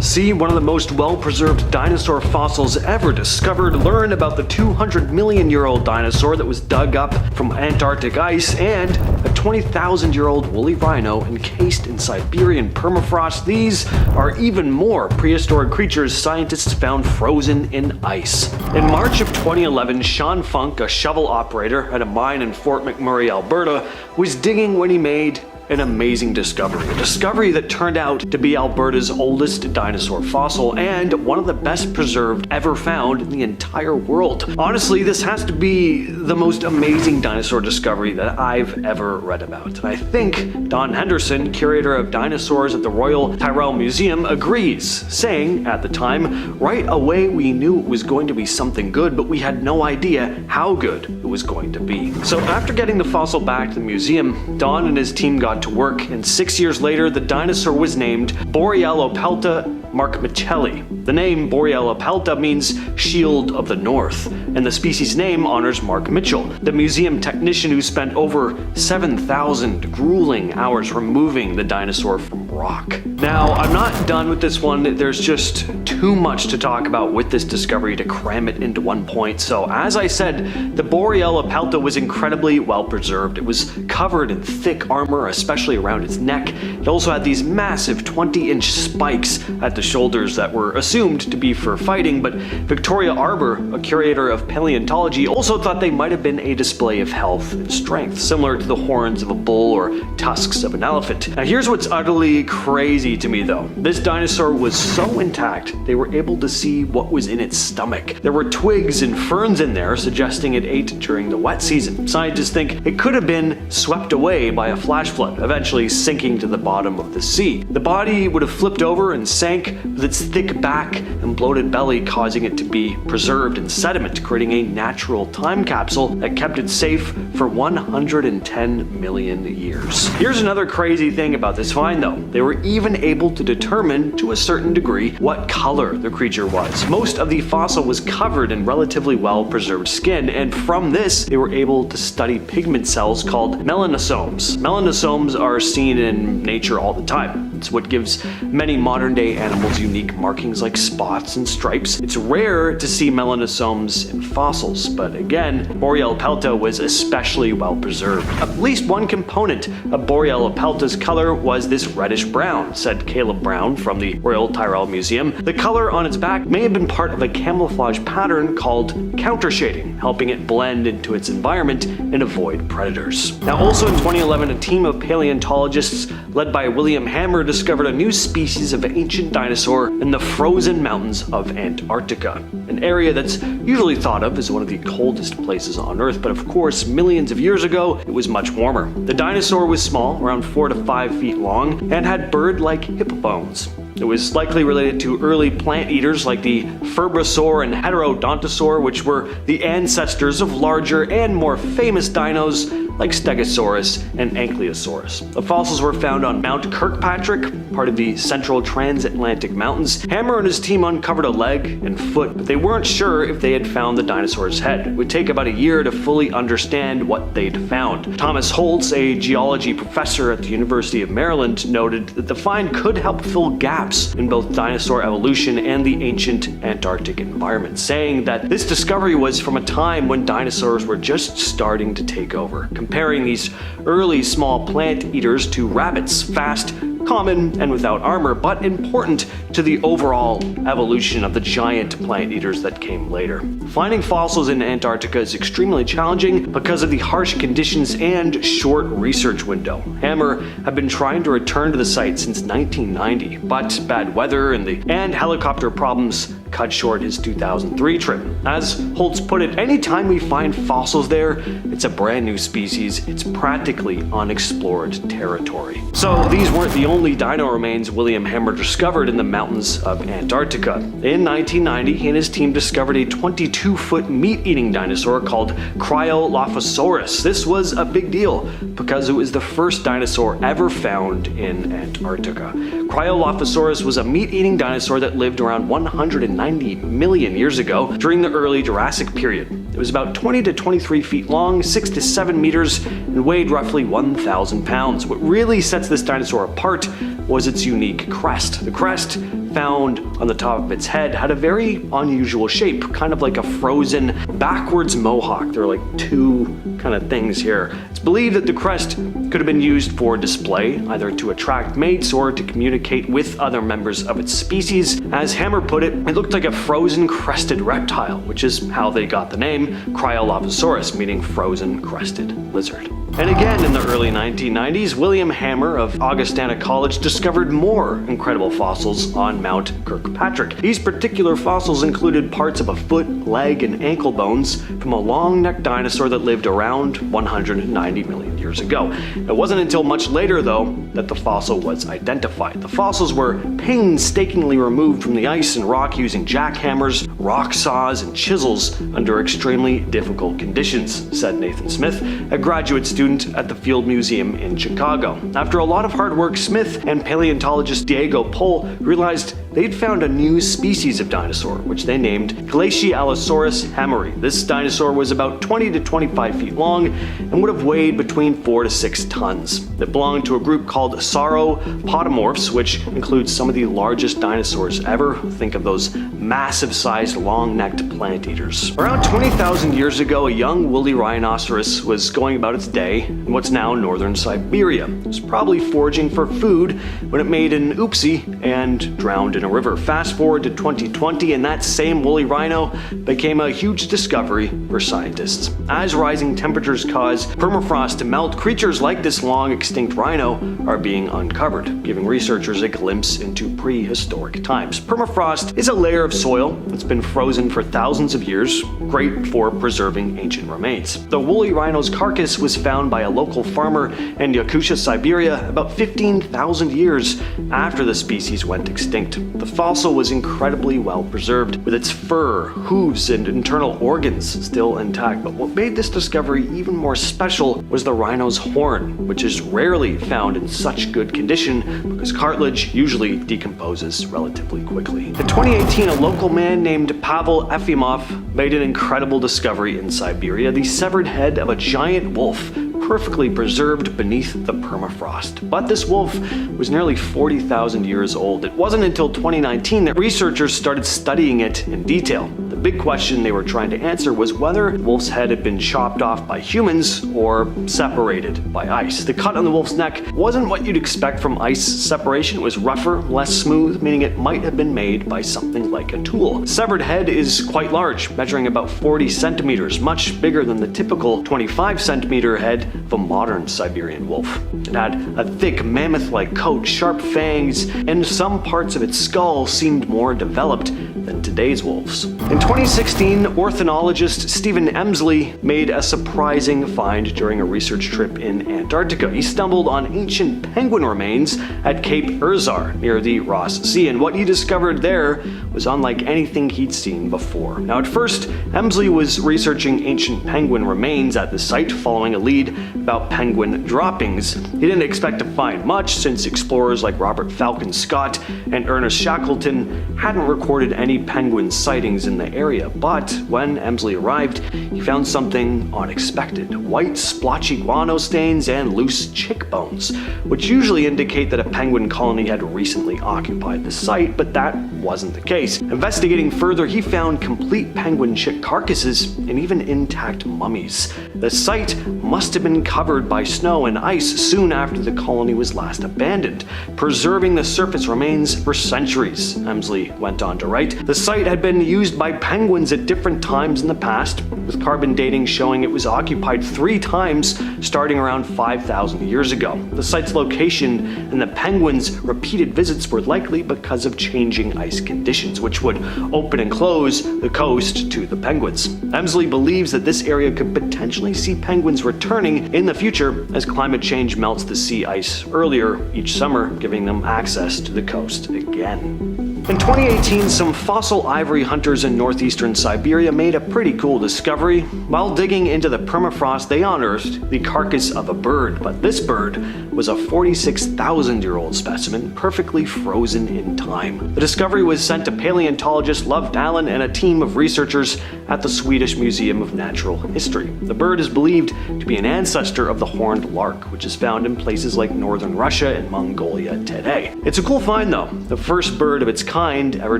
See one of the most well-preserved dinosaur fossils ever discovered, learn about the 200-million-year-old dinosaur that was dug up from Antarctic ice, and a 20,000-year-old woolly rhino encased in Siberian permafrost. These are even more prehistoric creatures scientists found frozen in ice. In March of 2011, Sean Funk, a shovel operator at a mine in Fort McMurray, Alberta, was digging when he made an amazing discovery. A discovery that turned out to be Alberta's oldest dinosaur fossil and one of the best preserved ever found in the entire world. Honestly, this has to be the most amazing dinosaur discovery that I've ever read about. And I think Don Henderson, curator of dinosaurs at the Royal Tyrrell Museum, agrees, saying at the time, "Right away we knew it was going to be something good, but we had no idea how good it was going to be." So after getting the fossil back to the museum, Don and his team got to work, and 6 years later the dinosaur was named Borealopelta markmicheli. The name Borealopelta means shield of the north, and the species name honors Mark Mitchell, the museum technician who spent over 7,000 grueling hours removing the dinosaur from rock. Now, I'm not done with this one. There's just too much to talk about with this discovery to cram it into one point. So as I said, the Borealopelta was incredibly well preserved. It was covered in thick armor, especially around its neck. It also had these massive 20-inch spikes at the shoulders that were assumed to be for fighting, but Victoria Arbour, a curator of paleontology, also thought they might have been a display of health and strength, similar to the horns of a bull or tusks of an elephant. Now here's what's utterly crazy to me though. This dinosaur was so intact, they were able to see what was in its stomach. There were twigs and ferns in there, suggesting it ate during the wet season. Scientists think it could have been swept away by a flash flood, eventually sinking to the bottom of the sea. The body would have flipped over and sank, with its thick back and bloated belly causing it to be preserved in sediment, creating a natural time capsule that kept it safe for 110 million years. Here's another crazy thing about this find though. They were even able to determine, to a certain degree, what color the creature was. Most of the fossil was covered in relatively well-preserved skin, and from this, they were able to study pigment cells called melanosomes. Melanosomes are seen in nature all the time. It's what gives many modern-day animals unique markings like spots and stripes. It's rare to see melanosomes in fossils, but again, Borealopelta was especially well preserved. At least one component of Borealopelta's color was this reddish-brown, said Caleb Brown from the Royal Tyrrell Museum. The color on its back may have been part of a camouflage pattern called countershading, helping it blend into its environment and avoid predators. Now also in 2011, a team of paleontologists led by William Hammer discovered a new species of ancient dinosaur in the frozen mountains of Antarctica, an area that's usually thought of as one of the coldest places on Earth, but of course millions of years ago it was much warmer. The dinosaur was small, around 4 to 5 feet long, and had bird-like hip bones. It was likely related to early plant eaters like the Ferbosaur and Heterodontosaur, which were the ancestors of larger and more famous dinos like Stegosaurus and Ankylosaurus. The fossils were found on Mount Kirkpatrick, part of the Central Transatlantic Mountains. Hammer and his team uncovered a leg and foot, but they weren't sure if they had found the dinosaur's head. It would take about a year to fully understand what they'd found. Thomas Holtz, a geology professor at the University of Maryland, noted that the find could help fill gaps in both dinosaur evolution and the ancient Antarctic environment, saying that this discovery was from a time when dinosaurs were just starting to take over, comparing these early small plant eaters to rabbits, fast, common, and without armor, but important to the overall evolution of the giant plant eaters that came later. Finding fossils in Antarctica is extremely challenging because of the harsh conditions and short research window. Hammer had been trying to return to the site since 1990, but bad weather and helicopter problems cut short his 2003 trip. As Holtz put it, anytime we find fossils there, it's a brand new species. It's practically unexplored territory. So these weren't the only dino remains William Hammer discovered in the mountains of Antarctica. In 1990, he and his team discovered a 22-foot meat-eating dinosaur called Cryolophosaurus. This was a big deal because it was the first dinosaur ever found in Antarctica. Cryolophosaurus was a meat-eating dinosaur that lived around 190 million years ago during the early Jurassic period. It was about 20 to 23 feet long, 6 to 7 meters, and weighed roughly 1,000 pounds. What really sets this dinosaur apart was its unique crest. The crest found on the top of its head had a very unusual shape, kind of like a frozen backwards mohawk. There are like two kind of things here. It's believed that the crest could have been used for display, either to attract mates or to communicate with other members of its species. As Hammer put it, it looked like a frozen crested reptile, which is how they got the name Cryolophosaurus, meaning frozen crested lizard. And again, in the early 1990s, William Hammer of Augustana College discovered more incredible fossils on Mount Kirkpatrick. These particular fossils included parts of a foot, leg, and ankle bones from a long-necked dinosaur that lived around 190 million years ago. It wasn't until much later, though, that the fossil was identified. The fossils were painstakingly removed from the ice and rock using jackhammers, rock saws, and chisels under extremely difficult conditions, said Nathan Smith, a graduate student at the Field Museum in Chicago. After a lot of hard work, Smith and paleontologist Diego Pohl realized they'd found a new species of dinosaur, which they named Glacialosaurus hammeri. This dinosaur was about 20 to 25 feet long and would have weighed between 4 to 6 tons. It belonged to a group called sauropodomorphs, which includes some of the largest dinosaurs ever. Think of those massive-sized, long-necked plant eaters. Around 20,000 years ago, a young woolly rhinoceros was going about its day in what's now northern Siberia. It was probably foraging for food when it made an oopsie and drowned in a river. Fast forward to 2020, and that same woolly rhino became a huge discovery for scientists. As rising temperatures cause permafrost to melt, creatures like this long extinct rhino are being uncovered, giving researchers a glimpse into prehistoric times. Permafrost is a layer of soil that's been frozen for thousands of years, great for preserving ancient remains. The woolly rhino's carcass was found by a local farmer in Yakutia, Siberia, about 15,000 years after the species went extinct. The fossil was incredibly well preserved, with its fur, hooves, and internal organs still intact. But what made this discovery even more special was the rhino's horn, which is rarely found in such good condition because cartilage usually decomposes relatively quickly. In 2018, a local man named Pavel Efimov made an incredible discovery in Siberia: the severed head of a giant wolf, perfectly preserved beneath the permafrost. But this wolf was nearly 40,000 years old. It wasn't until 2019 that researchers started studying it in detail. The big question they were trying to answer was whether the wolf's head had been chopped off by humans or separated by ice. The cut on the wolf's neck wasn't what you'd expect from ice separation. It was rougher, less smooth, meaning it might have been made by something like a tool. The severed head is quite large, measuring about 40 centimeters, much bigger than the typical 25-centimeter head of a modern Siberian wolf. It had a thick mammoth-like coat, sharp fangs, and some parts of its skull seemed more developed than today's wolves. In 2016, ornithologist Stephen Emsley made a surprising find during a research trip in Antarctica. He stumbled on ancient penguin remains at Cape Urzar near the Ross Sea, and what he discovered there was unlike anything he'd seen before. Now, at first, Emsley was researching ancient penguin remains at the site, following a lead about penguin droppings. He didn't expect to find much, since explorers like Robert Falcon Scott and Ernest Shackleton hadn't recorded any penguin sightings in the area. But when Emsley arrived, he found something unexpected: white splotchy guano stains and loose chick bones, which usually indicate that a penguin colony had recently occupied the site, but that wasn't the case. Investigating further, he found complete penguin chick carcasses and even intact mummies. The site must have been covered by snow and ice soon after the colony was last abandoned, preserving the surface remains for centuries, Emsley went on to write. The site had been used by penguins at different times in the past, with carbon dating showing it was occupied 3 times starting around 5,000 years ago. The site's location and the penguins' repeated visits were likely because of changing ice conditions, which would open and close the coast to the penguins. Emsley believes that this area could potentially see penguins returning in the future as climate change melts the sea ice earlier each summer, giving them access to the coast again. In 2018, some fossil ivory hunters in northeastern Siberia made a pretty cool discovery. While digging into the permafrost, they unearthed the carcass of a bird, but this bird was a 46,000-year-old specimen, perfectly frozen in time. The discovery was sent to paleontologist Love Dallin and a team of researchers at the Swedish Museum of Natural History. The bird is believed to be an ancestor of the horned lark, which is found in places like northern Russia and Mongolia today. It's a cool find, though, the first bird of its kind find ever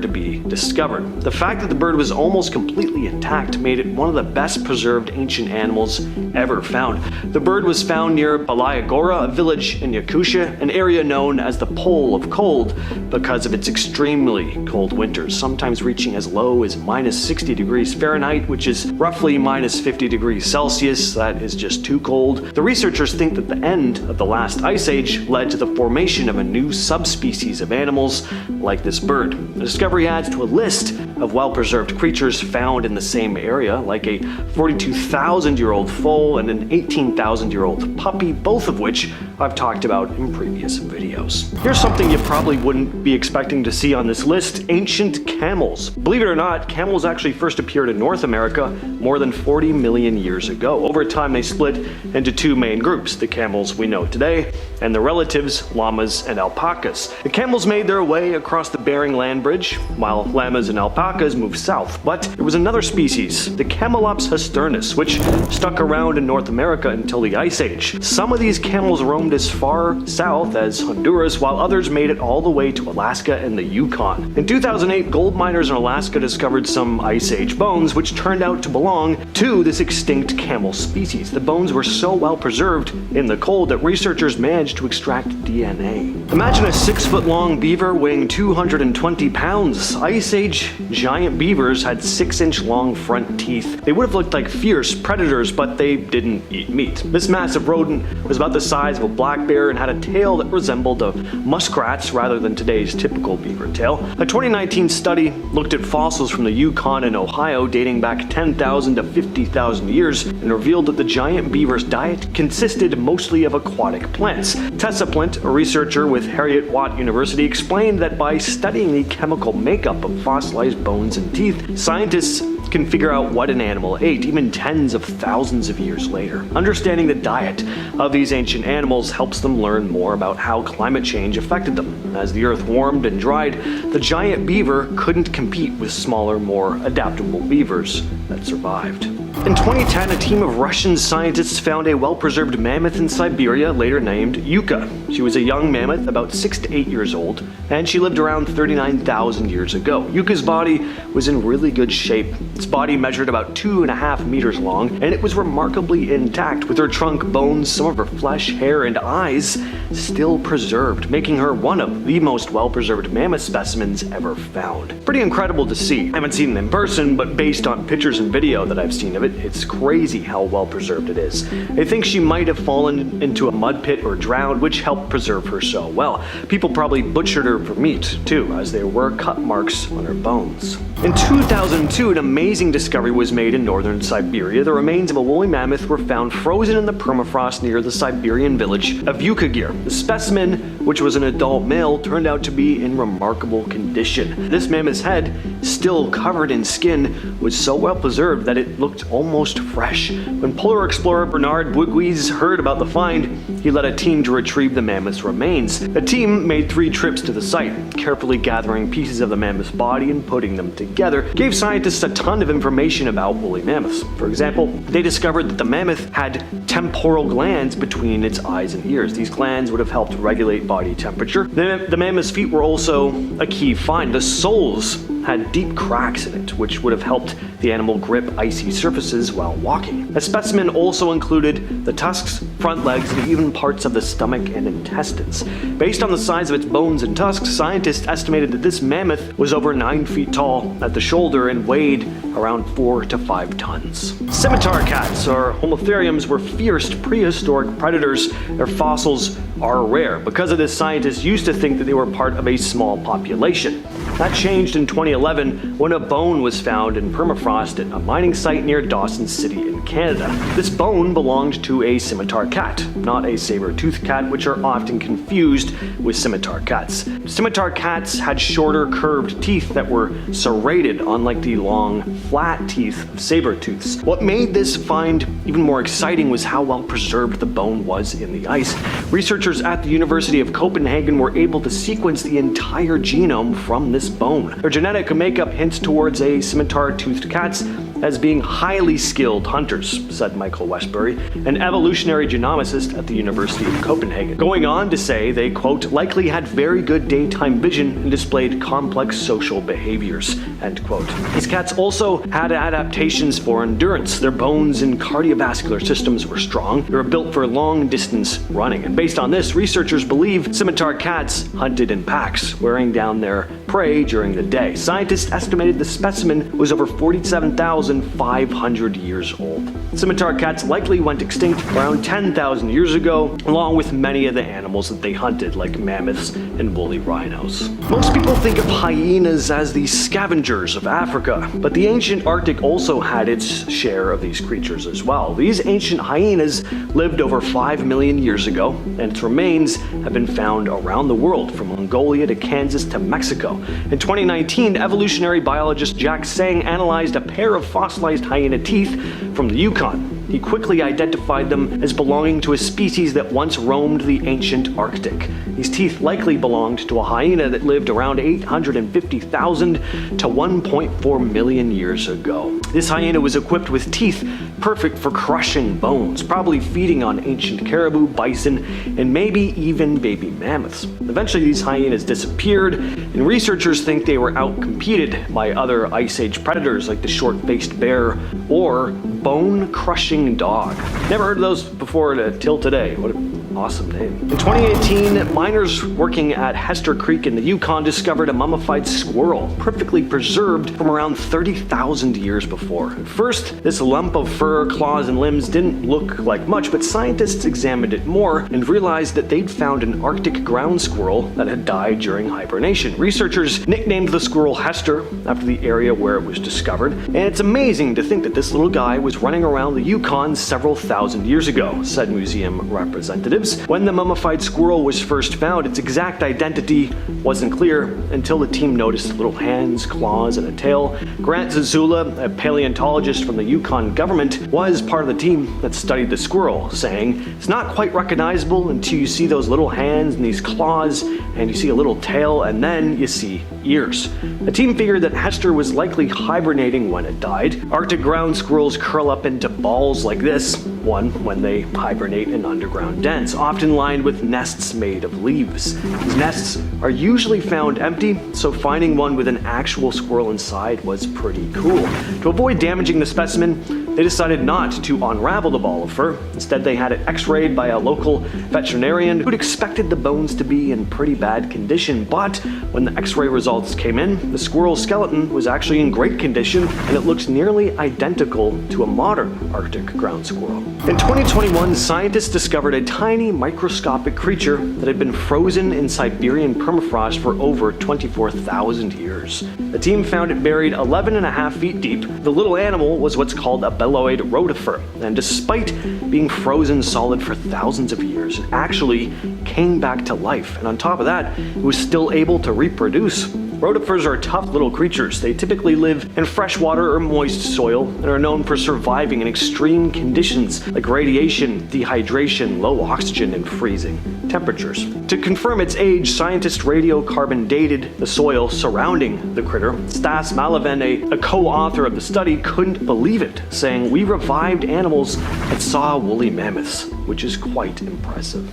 to be discovered. The fact that the bird was almost completely intact made it one of the best preserved ancient animals ever found. The bird was found near Balayagora, a village in Yakutia, an area known as the Pole of Cold because of its extremely cold winters, sometimes reaching as low as minus 60 degrees Fahrenheit, which is roughly minus 50 degrees Celsius. That is just too cold. The researchers think that the end of the last ice age led to the formation of a new subspecies of animals like this bird. The discovery adds to a list of well-preserved creatures found in the same area, like a 42,000-year-old foal and an 18,000-year-old puppy, both of which I've talked about in previous videos. Here's something you probably wouldn't be expecting to see on this list: ancient camels. Believe it or not, camels actually first appeared in North America more than 40 million years ago. Over time, they split into two main groups: the camels we know today and the relatives, llamas and alpacas. The camels made their way across the Bering Land Bridge, while llamas and alpacas moved south. But there was another species, the Camelops hasturnus, which stuck around in North America until the Ice Age. Some of these camels roamed as far south as Honduras, while others made it all the way to Alaska and the Yukon. In 2008, gold miners in Alaska discovered some Ice Age bones, which turned out to belong to this extinct camel species. The bones were so well preserved in the cold that researchers managed to extract DNA. Imagine a 6-foot-long beaver weighing 220 pounds. Ice Age giant beavers had 6-inch long front teeth. They would have looked like fierce predators, but they didn't eat meat. This massive rodent was about the size of a black bear and had a tail that resembled a muskrat's rather than today's typical beaver tail. A 2019 study looked at fossils from the Yukon and Ohio dating back 10,000 to 50,000 years and revealed that the giant beaver's diet consisted mostly of aquatic plants. Tessa Plint, a researcher with Heriot-Watt University, explained that by studying the chemical makeup of fossilized bones and teeth, scientists can figure out what an animal ate, even tens of thousands of years later. Understanding the diet of these ancient animals helps them learn more about how climate change affected them. As the earth warmed and dried, the giant beaver couldn't compete with smaller, more adaptable beavers that survived. In 2010, a team of Russian scientists found a well-preserved mammoth in Siberia, later named Yuka. She was a young mammoth, about 6 to 8 years old, and she lived around 39,000 years ago. Yuka's body was in really good shape. Its body measured about 2.5 meters long, and it was remarkably intact, with her trunk, bones, some of her flesh, hair, and eyes still preserved, making her one of the most well-preserved mammoth specimens ever found. Pretty incredible to see. I haven't seen it in person, but based on pictures and video that I've seen of it, it's crazy how well preserved it is. They think she might have fallen into a mud pit or drowned, which helped preserve her so well. People probably butchered her for meat, too, as there were cut marks on her bones. In 2002, an amazing discovery was made in northern Siberia. The remains of a woolly mammoth were found frozen in the permafrost near the Siberian village of Yukagir. The specimen, which was an adult male, turned out to be in remarkable condition. This mammoth's head, still covered in skin, was so well preserved that it looked almost fresh. When polar explorer Bernard Bouygues heard about the find, he led a team to retrieve the mammoth's remains. The team made 3 trips to the site, carefully gathering pieces of the mammoth's body and putting them together. Gave scientists a ton of information about woolly mammoths. For example, they discovered that the mammoth had temporal glands between its eyes and ears. These glands would have helped regulate body temperature. The mammoth's feet were also a key find. The soles had deep cracks in it, which would have helped the animal grip icy surfaces while walking. The specimen also included the tusks, front legs, and even parts of the stomach and intestines. Based on the size of its bones and tusks, scientists estimated that this mammoth was over 9 feet tall at the shoulder and weighed around 4 to 5 tons. Scimitar cats, or homotheriums, were fierce prehistoric predators. Their fossils are rare. Because of this, scientists used to think that they were part of a small population. That changed in 2011 when a bone was found in permafrost at a mining site near Dawson City in Canada. This bone belonged to a scimitar cat, not a saber-toothed cat, which are often confused with scimitar cats. Scimitar cats had shorter, curved teeth that were serrated, unlike the long, flat teeth of saber-tooths. What made this find even more exciting was how well preserved the bone was in the ice. Researchers at the University of Copenhagen were able to sequence the entire genome from this bone. Their genetic makeup hints towards a scimitar-toothed cats, as being highly skilled hunters, said Michael Westbury, an evolutionary genomicist at the University of Copenhagen, going on to say they, quote, likely had very good daytime vision and displayed complex social behaviors, end quote. These cats also had adaptations for endurance. Their bones and cardiovascular systems were strong. They were built for long-distance running, and based on this, researchers believe scimitar cats hunted in packs, wearing down their prey during the day. Scientists estimated the specimen was over 47,500 years old. Scimitar cats likely went extinct around 10,000 years ago, along with many of the animals that they hunted, like mammoths and woolly rhinos. Most people think of hyenas as the scavengers of Africa, but the ancient Arctic also had its share of these creatures as well. These ancient hyenas lived over 5 million years ago, and its remains have been found around the world, from Mongolia to Kansas to Mexico. In 2019, evolutionary biologist Jack Sang analyzed a pair of fossilized hyena teeth from the Yukon. He quickly identified them as belonging to a species that once roamed the ancient Arctic. These teeth likely belonged to a hyena that lived around 850,000 to 1.4 million years ago. This hyena was equipped with teeth perfect for crushing bones, probably feeding on ancient caribou, bison, and maybe even baby mammoths. Eventually, these hyenas disappeared, and researchers think they were outcompeted by other Ice Age predators like the short-faced bear or bone-crushing dog. Never heard of those before till today. What an awesome name. In 2018, miners working at Hester Creek in the Yukon discovered a mummified squirrel, perfectly preserved from around 30,000 years before. At first, this lump of fur, claws, and limbs didn't look like much, but scientists examined it more and realized that they'd found an Arctic ground squirrel that had died during hibernation. Researchers nicknamed the squirrel Hester after the area where it was discovered, and it's amazing to think that this little guy was running around the Yukon several thousand years ago, said museum representatives. When the mummified squirrel was first found, its exact identity wasn't clear until the team noticed little hands, claws, and a tail. Grant Zazula, a paleontologist from the Yukon government, was part of the team that studied the squirrel, saying, "It's not quite recognizable until you see those little hands and these claws, and you see a little tail, and then you see ears." The team figured that Hester was likely hibernating when it died. Arctic ground squirrels curl up into balls like this, one when they hibernate in underground dens, often lined with nests made of leaves. These nests are usually found empty, so finding one with an actual squirrel inside was pretty cool. To avoid damaging the specimen, they decided not to unravel the ball of fur. Instead, they had it x-rayed by a local veterinarian who'd expected the bones to be in pretty bad condition, but when the x-ray results came in, the squirrel's skeleton was actually in great condition, and it looked nearly identical to a modern Arctic ground squirrel. In 2021, scientists discovered a tiny microscopic creature that had been frozen in Siberian permafrost for over 24,000 years. The team found it buried 11.5 feet deep. The little animal was what's called a belloid rotifer, and despite being frozen solid for thousands of years, it actually came back to life. And on top of that, it was still able to reproduce. Rotifers are tough little creatures. They typically live in freshwater or moist soil and are known for surviving in extreme conditions like radiation, dehydration, low oxygen, and freezing temperatures. To confirm its age, scientists radiocarbon dated the soil surrounding the critter. Stas Malaven, a co-author of the study, couldn't believe it, saying, "We revived animals that saw woolly mammoths," which is quite impressive.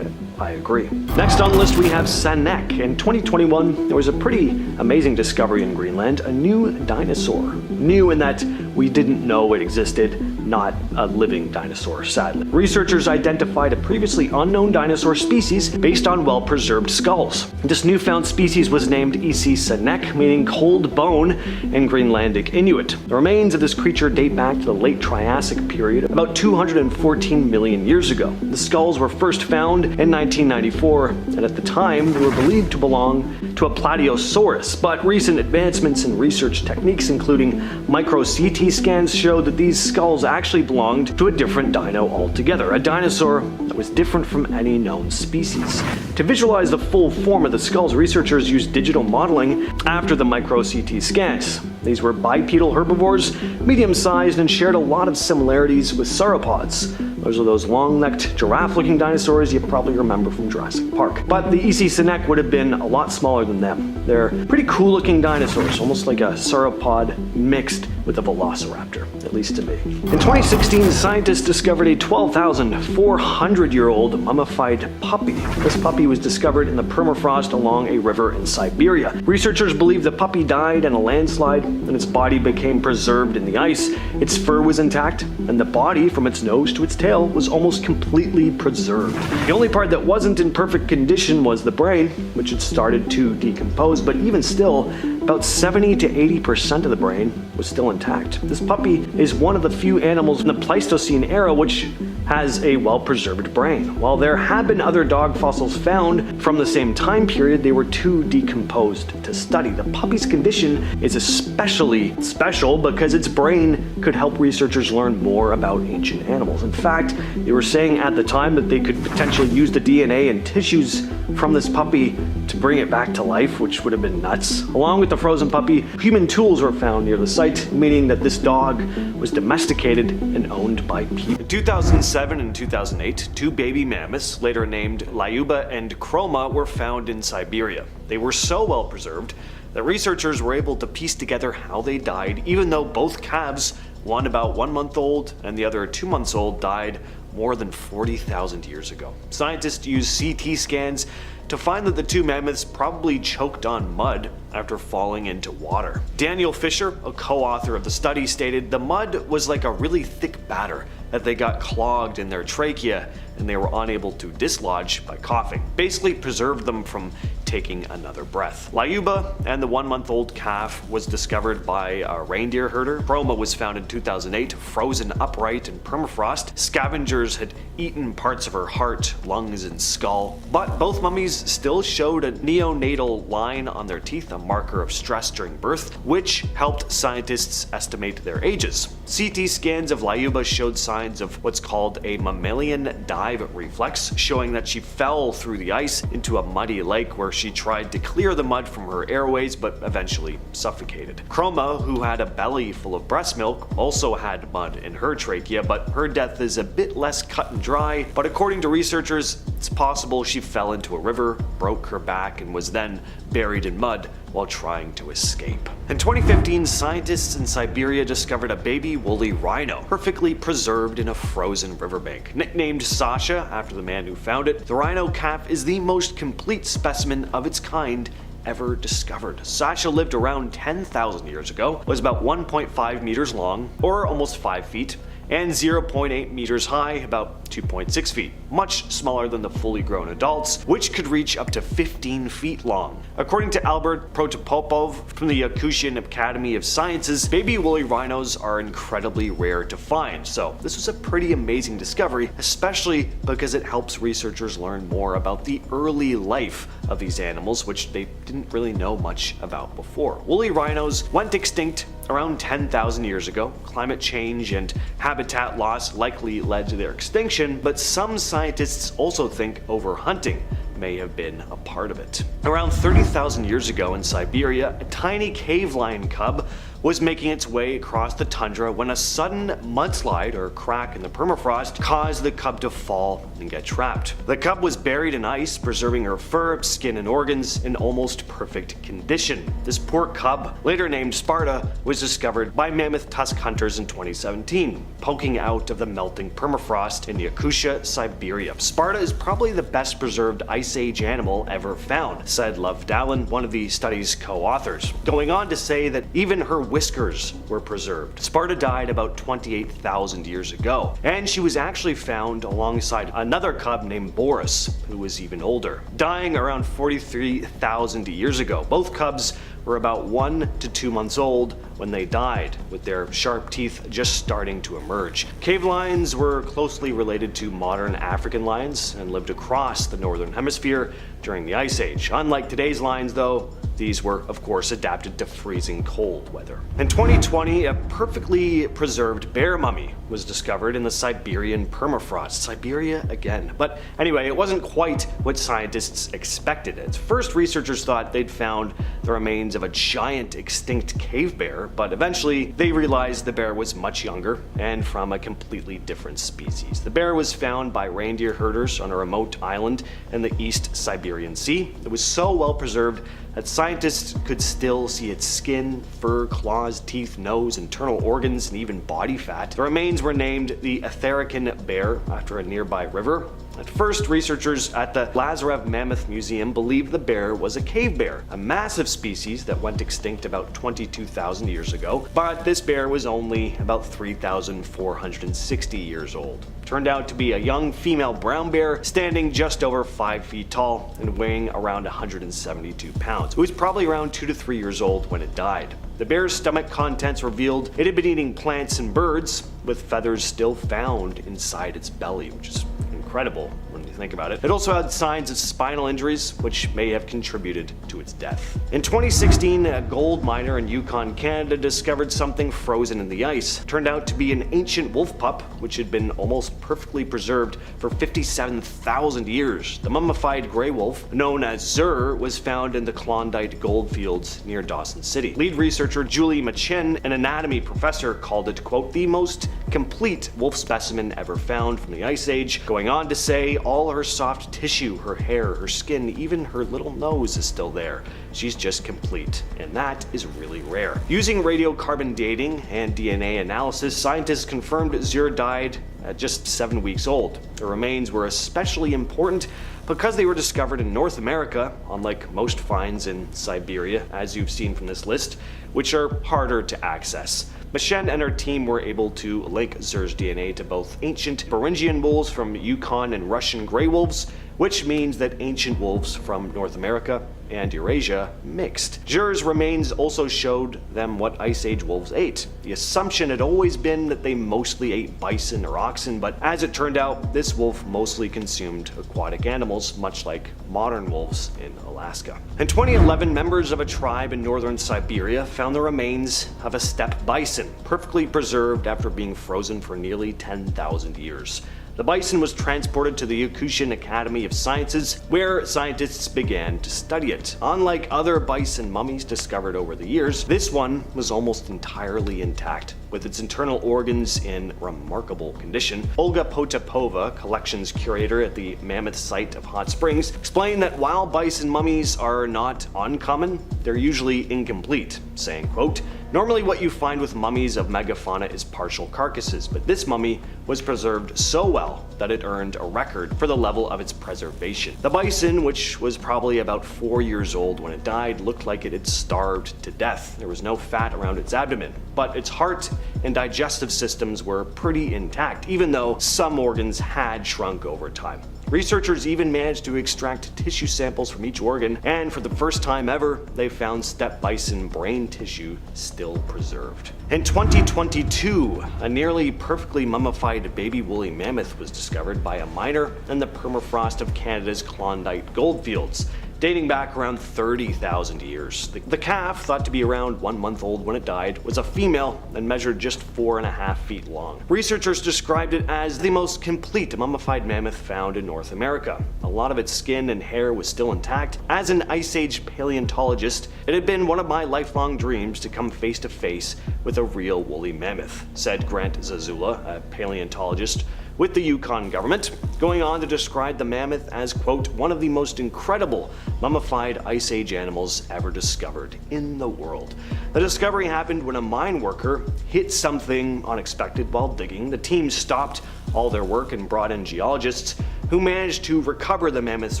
I agree. Next on the list, we have Sanek. In 2021, there was a pretty amazing discovery in Greenland, a new dinosaur. New in that we didn't know it existed, not a living dinosaur, sadly. Researchers identified a previously unknown dinosaur species based on well-preserved skulls. This newfound species was named Isi Sanek, meaning cold bone in Greenlandic Inuit. The remains of this creature date back to the late Triassic period, about 214 million years ago. The skulls were first found in 1994, and at the time they were believed to belong to a Plateosaurus, but recent advancements in research techniques, including micro-CT scans, showed that these skulls actually belonged to a different dino altogether, a dinosaur that was different from any known species. To visualize the full form of the skulls, researchers used digital modeling after the micro-CT scans. These were bipedal herbivores, medium-sized, and shared a lot of similarities with sauropods. Those are those long-necked, giraffe-looking dinosaurs you probably remember from Jurassic Park. But the Eccenec would have been a lot smaller than them. They're pretty cool-looking dinosaurs, almost like a sauropod mixed with a velociraptor, at least to me. In 2016, scientists discovered a 12,400-year-old mummified puppy. This puppy was discovered in the permafrost along a river in Siberia. Researchers believe the puppy died in a landslide and its body became preserved in the ice. Its fur was intact, and the body, from its nose to its tail, was almost completely preserved. The only part that wasn't in perfect condition was the brain, which had started to decompose, but even still, about 70 to 80% of the brain was still intact. This puppy is one of the few animals in the Pleistocene era which has a well-preserved brain. While there have been other dog fossils found from the same time period, they were too decomposed to study. The puppy's condition is especially special because its brain could help researchers learn more about ancient animals. In fact, they were saying at the time that they could potentially use the DNA and tissues from this puppy to bring it back to life, which would have been nuts. Along with the frozen puppy, human tools were found near the site, meaning that this dog was domesticated and owned by people. In 2007 and 2008, two baby mammoths, later named Lyuba and Chroma, were found in Siberia. They were so well preserved that researchers were able to piece together how they died, even though both calves, one about 1 month old and the other 2 months old, died more than 40,000 years ago. Scientists used CT scans to find that the two mammoths probably choked on mud after falling into water. Daniel Fisher, a co-author of the study, stated the mud was like a really thick batter that they got clogged in their trachea and they were unable to dislodge by coughing. Basically preserved them from taking another breath. Lyuba and the 1 month old calf was discovered by a reindeer herder. Chroma was found in 2008, frozen upright in permafrost. Scavengers had eaten parts of her heart, lungs, and skull. But both mummies still showed a neonatal line on their teeth, a marker of stress during birth, which helped scientists estimate their ages. CT scans of Lyuba showed signs of what's called a mammalian dive reflex, showing that she fell through the ice into a muddy lake where she tried to clear the mud from her airways but eventually suffocated. Chroma, who had a belly full of breast milk, also had mud in her trachea, but her death is a bit less cut and dry. But according to researchers, it's possible she fell into a river, broke her back, and was then buried in mud while trying to escape. In 2015, scientists in Siberia discovered a baby woolly rhino, perfectly preserved in a frozen riverbank. Nicknamed Sasha after the man who found it, the rhino calf is the most complete specimen of its kind ever discovered. Sasha lived around 10,000 years ago, was about 1.5 meters long, or almost 5 feet, and 0.8 meters high, about 2.6 feet, much smaller than the fully grown adults, which could reach up to 15 feet long. According to Albert Protopopov from the Yakutian Academy of Sciences, baby woolly rhinos are incredibly rare to find, so this was a pretty amazing discovery, especially because it helps researchers learn more about the early life of these animals, which they didn't really know much about before. Woolly rhinos went extinct around 10,000 years ago. Climate change and habitat loss likely led to their extinction, but some scientists also think overhunting may have been a part of it. Around 30,000 years ago in Siberia, a tiny cave lion cub was making its way across the tundra when a sudden mudslide or crack in the permafrost caused the cub to fall and get trapped. The cub was buried in ice, preserving her fur, skin, and organs in almost perfect condition. This poor cub, later named Sparta, was discovered by mammoth tusk hunters in 2017, poking out of the melting permafrost in Yakutia, Siberia. Sparta is probably the best preserved Ice Age animal ever found, said Love Dallin, one of the study's co-authors, going on to say that even her whiskers were preserved. Sparta died about 28,000 years ago, and she was actually found alongside another cub named Boris, who was even older, dying around 43,000 years ago. Both cubs were about 1 to 2 months old when they died, with their sharp teeth just starting to emerge. Cave lions were closely related to modern African lions and lived across the northern hemisphere during the Ice Age. Unlike today's lions though, These were, of course, adapted to freezing cold weather. In 2020, a perfectly preserved bear mummy was discovered in the Siberian permafrost. Siberia again. But anyway, it wasn't quite what scientists expected. At first, researchers thought they'd found the remains of a giant extinct cave bear, but eventually they realized the bear was much younger and from a completely different species. The bear was found by reindeer herders on a remote island in the East Siberian Sea. It was so well preserved that scientists could still see its skin, fur, claws, teeth, nose, internal organs, and even body fat. The remains were named the Etherican bear after a nearby river. At first, researchers at the Lazarev Mammoth Museum believed the bear was a cave bear, a massive species that went extinct about 22,000 years ago, but this bear was only about 3,460 years old. Turned out to be a young female brown bear standing just over 5 feet tall and weighing around 172 pounds. It was probably around 2 to 3 years old when it died. The bear's stomach contents revealed it had been eating plants and birds, with feathers still found inside its belly, which is incredible when you think about it. It also had signs of spinal injuries, which may have contributed to its death. In 2016, a gold miner in Yukon, Canada discovered something frozen in the ice. It turned out to be an ancient wolf pup, which had been almost perfectly preserved for 57,000 years. The mummified gray wolf, known as Zur, was found in the Klondike goldfields near Dawson City. Lead researcher Julie Machin, an anatomy professor, called it, quote, the most complete wolf specimen ever found from the Ice Age, going on to say all her soft tissue, her hair, her skin, even her little nose is still there. She's just complete, and that is really rare. Using radiocarbon dating and DNA analysis, scientists confirmed Zur died at just 7 weeks old. The remains were especially important because they were discovered in North America, unlike most finds in Siberia, as you've seen from this list, which are harder to access. Machen and her team were able to link Zur's DNA to both ancient Beringian wolves from Yukon and Russian gray wolves, which means that ancient wolves from North America and Eurasia mixed. Zur's remains also showed them what Ice Age wolves ate. The assumption had always been that they mostly ate bison or oxen, but as it turned out, this wolf mostly consumed aquatic animals, much like modern wolves in Alaska. In 2011, members of a tribe in northern Siberia found the remains of a steppe bison, perfectly preserved after being frozen for nearly 10,000 years. The bison was transported to the Yakutian Academy of Sciences, where scientists began to study it. Unlike other bison mummies discovered over the years, this one was almost entirely intact, with its internal organs in remarkable condition. Olga Potapova, collections curator at the Mammoth site of Hot Springs, explained that while bison mummies are not uncommon, they're usually incomplete, saying, quote, normally what you find with mummies of megafauna is partial carcasses, but this mummy was preserved so well that it earned a record for the level of its preservation. The bison, which was probably about 4 years old when it died, looked like it had starved to death. There was no fat around its abdomen, but its heart and digestive systems were pretty intact, even though some organs had shrunk over time. Researchers even managed to extract tissue samples from each organ, and for the first time ever, they found steppe bison brain tissue still preserved. In 2022, a nearly perfectly mummified baby woolly mammoth was discovered by a miner in the permafrost of Canada's Klondike goldfields, dating back around 30,000 years. The calf, thought to be around 1 month old when it died, was a female and measured just 4.5 feet long. Researchers described it as the most complete mummified mammoth found in North America. A lot of its skin and hair was still intact. As an Ice Age paleontologist, it had been one of my lifelong dreams to come face to face with a real woolly mammoth, said Grant Zazula, a paleontologist with the Yukon government, going on to describe the mammoth as, quote, one of the most incredible mummified Ice Age animals ever discovered in the world. The discovery happened when a mine worker hit something unexpected while digging. The team stopped all their work and brought in geologists who managed to recover the mammoth's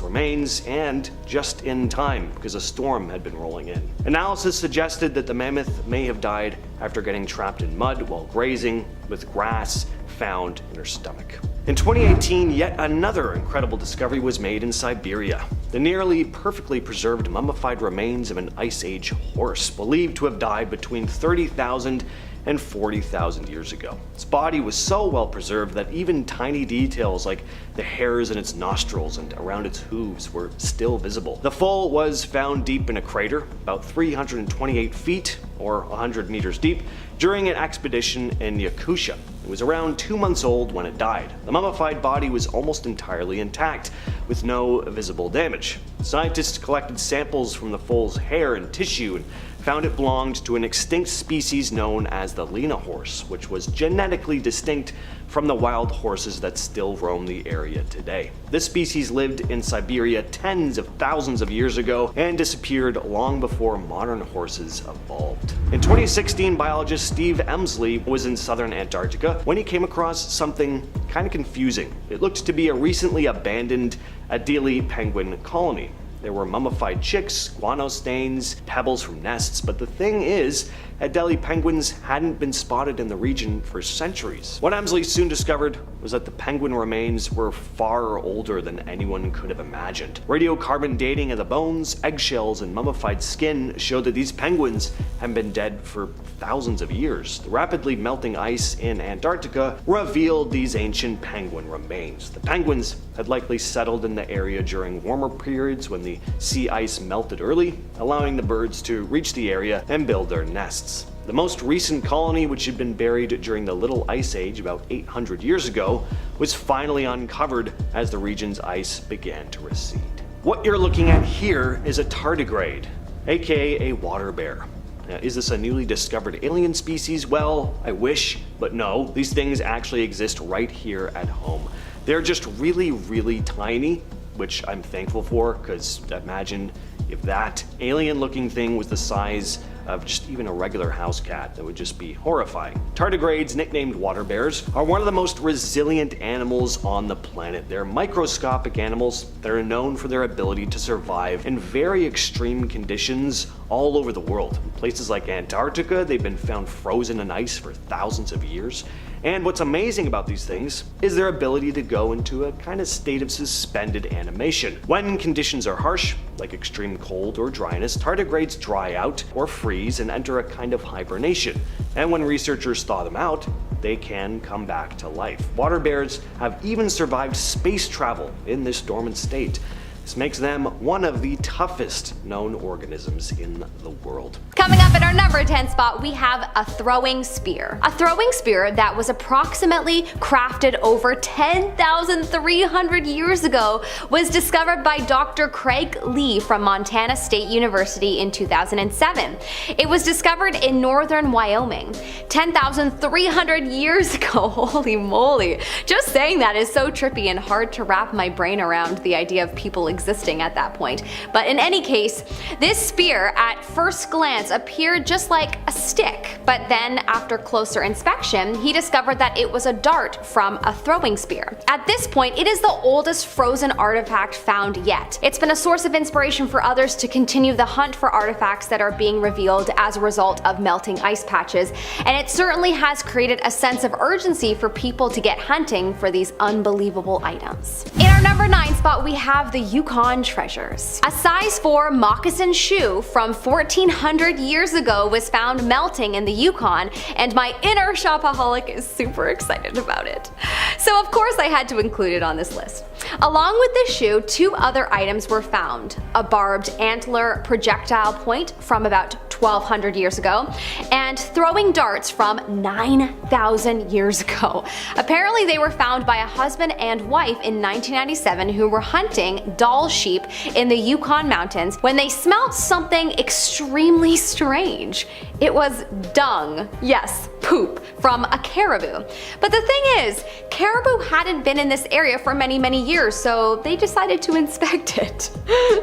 remains, and just in time because a storm had been rolling in. Analysis suggested that the mammoth may have died after getting trapped in mud while grazing, with grass found in her stomach. In 2018, yet another incredible discovery was made in Siberia. The nearly perfectly preserved mummified remains of an Ice Age horse, believed to have died between 30,000 and 40,000 years ago. Its body was so well preserved that even tiny details like the hairs in its nostrils and around its hooves were still visible. The foal was found deep in a crater, about 328 feet or 100 meters deep, during an expedition in Yakutia. It was around 2 months old when it died. The mummified body was almost entirely intact, with no visible damage. Scientists collected samples from the foal's hair and tissue and found it belonged to an extinct species known as the Lena horse, which was genetically distinct from the wild horses that still roam the area today. This species lived in Siberia tens of thousands of years ago and disappeared long before modern horses evolved. In 2016, biologist Steve Emsley was in southern Antarctica when he came across something kind of confusing. It looked to be a recently abandoned Adelie penguin colony. There were mummified chicks, guano stains, pebbles from nests, but the thing is, Adelie penguins hadn't been spotted in the region for centuries. What Emsley soon discovered was that the penguin remains were far older than anyone could have imagined. Radiocarbon dating of the bones, eggshells, and mummified skin showed that these penguins had been dead for thousands of years. The rapidly melting ice in Antarctica revealed these ancient penguin remains. The penguins had likely settled in the area during warmer periods when the sea ice melted early, allowing the birds to reach the area and build their nests. The most recent colony, which had been buried during the Little Ice Age about 800 years ago, was finally uncovered as the region's ice began to recede. What you're looking at here is a tardigrade, aka a water bear. Now, is this a newly discovered alien species? Well, I wish, but no. These things actually exist right here at home. They're just really tiny, which I'm thankful for, because imagine if that alien-looking thing was the size of just even a regular house cat. That would just be horrifying. Tardigrades, nicknamed water bears, are one of the most resilient animals on the planet. They're microscopic animals that are known for their ability to survive in very extreme conditions all over the world. In places like Antarctica, they've been found frozen in ice for thousands of years. And what's amazing about these things is their ability to go into a kind of state of suspended animation. When conditions are harsh, like extreme cold or dryness, tardigrades dry out or freeze and enter a kind of hibernation. And when researchers thaw them out, they can come back to life. Water bears have even survived space travel in this dormant state. This makes them one of the toughest known organisms in the world. Coming up at our number 10 spot, we have a throwing spear. A throwing spear that was approximately crafted over 10,300 years ago was discovered by Dr. Craig Lee from Montana State University in 2007. It was discovered in northern Wyoming. 10,300 years ago, holy moly. Just saying that is so trippy and hard to wrap my brain around the idea of people existing at that point. But in any case, this spear at first glance appeared just like a stick, but then after closer inspection, he discovered that it was a dart from a throwing spear. At this point, it is the oldest frozen artifact found yet. It's been a source of inspiration for others to continue the hunt for artifacts that are being revealed as a result of melting ice patches, and it certainly has created a sense of urgency for people to get hunting for these unbelievable items. In our number 9 spot, we have the Yukon treasures. A size 4 moccasin shoe from 1400 years ago was found melting in the Yukon, and my inner shopaholic is super excited about it. So of course I had to include it on this list. Along with this shoe, 2 other items were found: a barbed antler projectile point from about 1200 years ago, and throwing darts from 9,000 years ago. Apparently they were found by a husband and wife in 1997 who were hunting Dall sheep in the Yukon mountains when they smelled something extremely strange. It was dung. Yes, poop from a caribou. But the thing is, caribou hadn't been in this area for many years, so they decided to inspect it.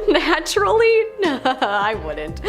Naturally? I wouldn't.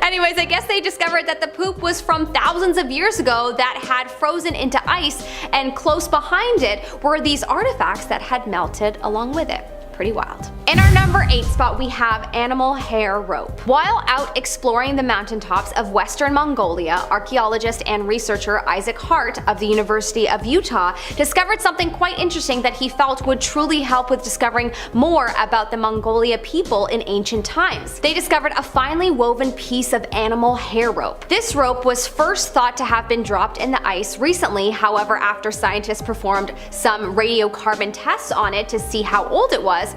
Anyways, I guess they discovered that the poop was from thousands of years ago that had frozen into ice, and close behind it were these artifacts that had melted along with it. Pretty wild. In our number 8 spot, we have animal hair rope. While out exploring the mountaintops of Western Mongolia, archaeologist and researcher Isaac Hart of the University of Utah discovered something quite interesting that he felt would truly help with discovering more about the Mongolia people in ancient times. They discovered a finely woven piece of animal hair rope. This rope was first thought to have been dropped in the ice recently. However, after scientists performed some radiocarbon tests on it to see how old it was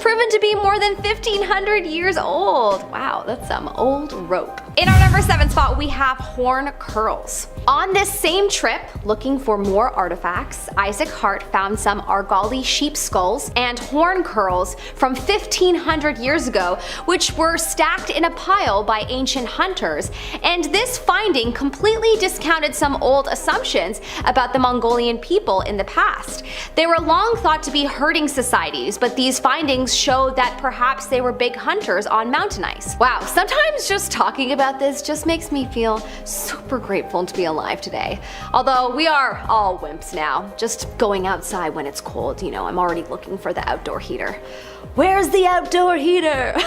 proven to be more than 1,500 years old. Wow, that's some old rope. In our number 7 spot, we have horn curls. On this same trip, looking for more artifacts, Isaac Hart found some Argali sheep skulls and horn curls from 1,500 years ago, which were stacked in a pile by ancient hunters, and this finding completely discounted some old assumptions about the Mongolian people in the past. They were long thought to be herding societies, but these findings showed that perhaps they were big hunters on mountain ice. Wow, sometimes just talking about this just makes me feel super grateful to be alive today. Although we are all wimps now, just going outside when it's cold, you know, I'm already looking for the outdoor heater. Where's the outdoor heater?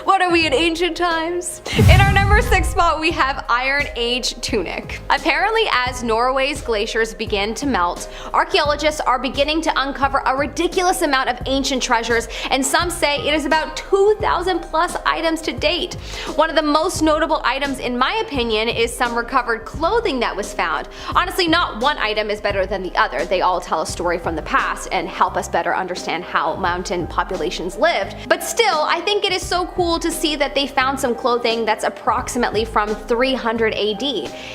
What are we in ancient times? In our number 6 spot, we have Iron Age tunic. Apparently, as Norway's glaciers begin to melt, archaeologists are beginning to uncover a ridiculous amount of ancient treasures, and some say it is about 2,000 plus items to date. One of the most notable items, in my opinion, is some recovered clothing that was found. Honestly, not one item is better than the other. They all tell a story from the past and help us better understand how mountain populations lived. But still, I think it is so cool to see that they found some clothing that's approximately from 300 AD,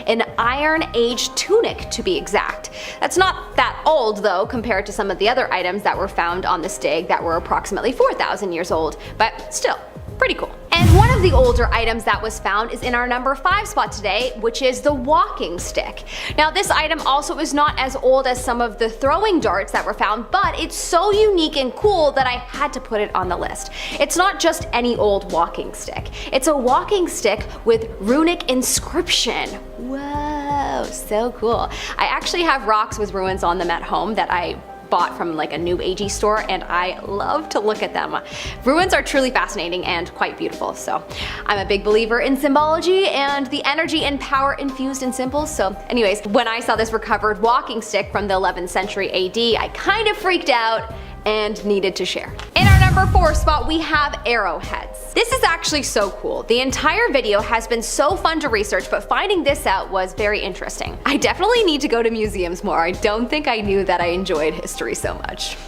an Iron Age tunic to be exact. That's not that old though compared to some of the other items that were found on this dig that were approximately 4,000 years old, but still, pretty cool. And one of the older items that was found is in our number 5 spot today, which is the walking stick. Now this item also is not as old as some of the throwing darts that were found, but it's so unique and cool that I had to put it on the list. It's not just any old walking stick. It's a walking stick with runic inscription. Whoa, so cool. I actually have rocks with ruins on them at home that I bought from like a new agey store, and I love to look at them. Ruins are truly fascinating and quite beautiful, so I'm a big believer in symbology and the energy and power infused in symbols. So anyways, when I saw this recovered walking stick from the 11th century AD, I kind of freaked out and needed to share. In our number 4 spot, we have arrowheads. This is actually so cool. The entire video has been so fun to research, but finding this out was very interesting. I definitely need to go to museums more. I don't think I knew that I enjoyed history so much.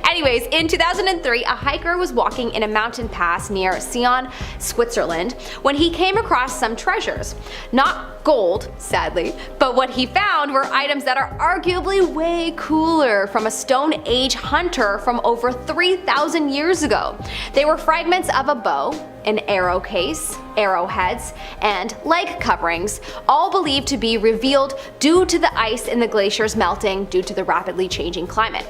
Anyways, in 2003, a hiker was walking in a mountain pass near Sion, Switzerland, when he came across some treasures. Not gold, sadly, but what he found were items that are arguably way cooler from a Stone Age hunter from over 3,000 years ago. They were fragments of a bow, an arrow case, arrowheads, and leg coverings, all believed to be revealed due to the ice in the glaciers melting due to the rapidly changing climate.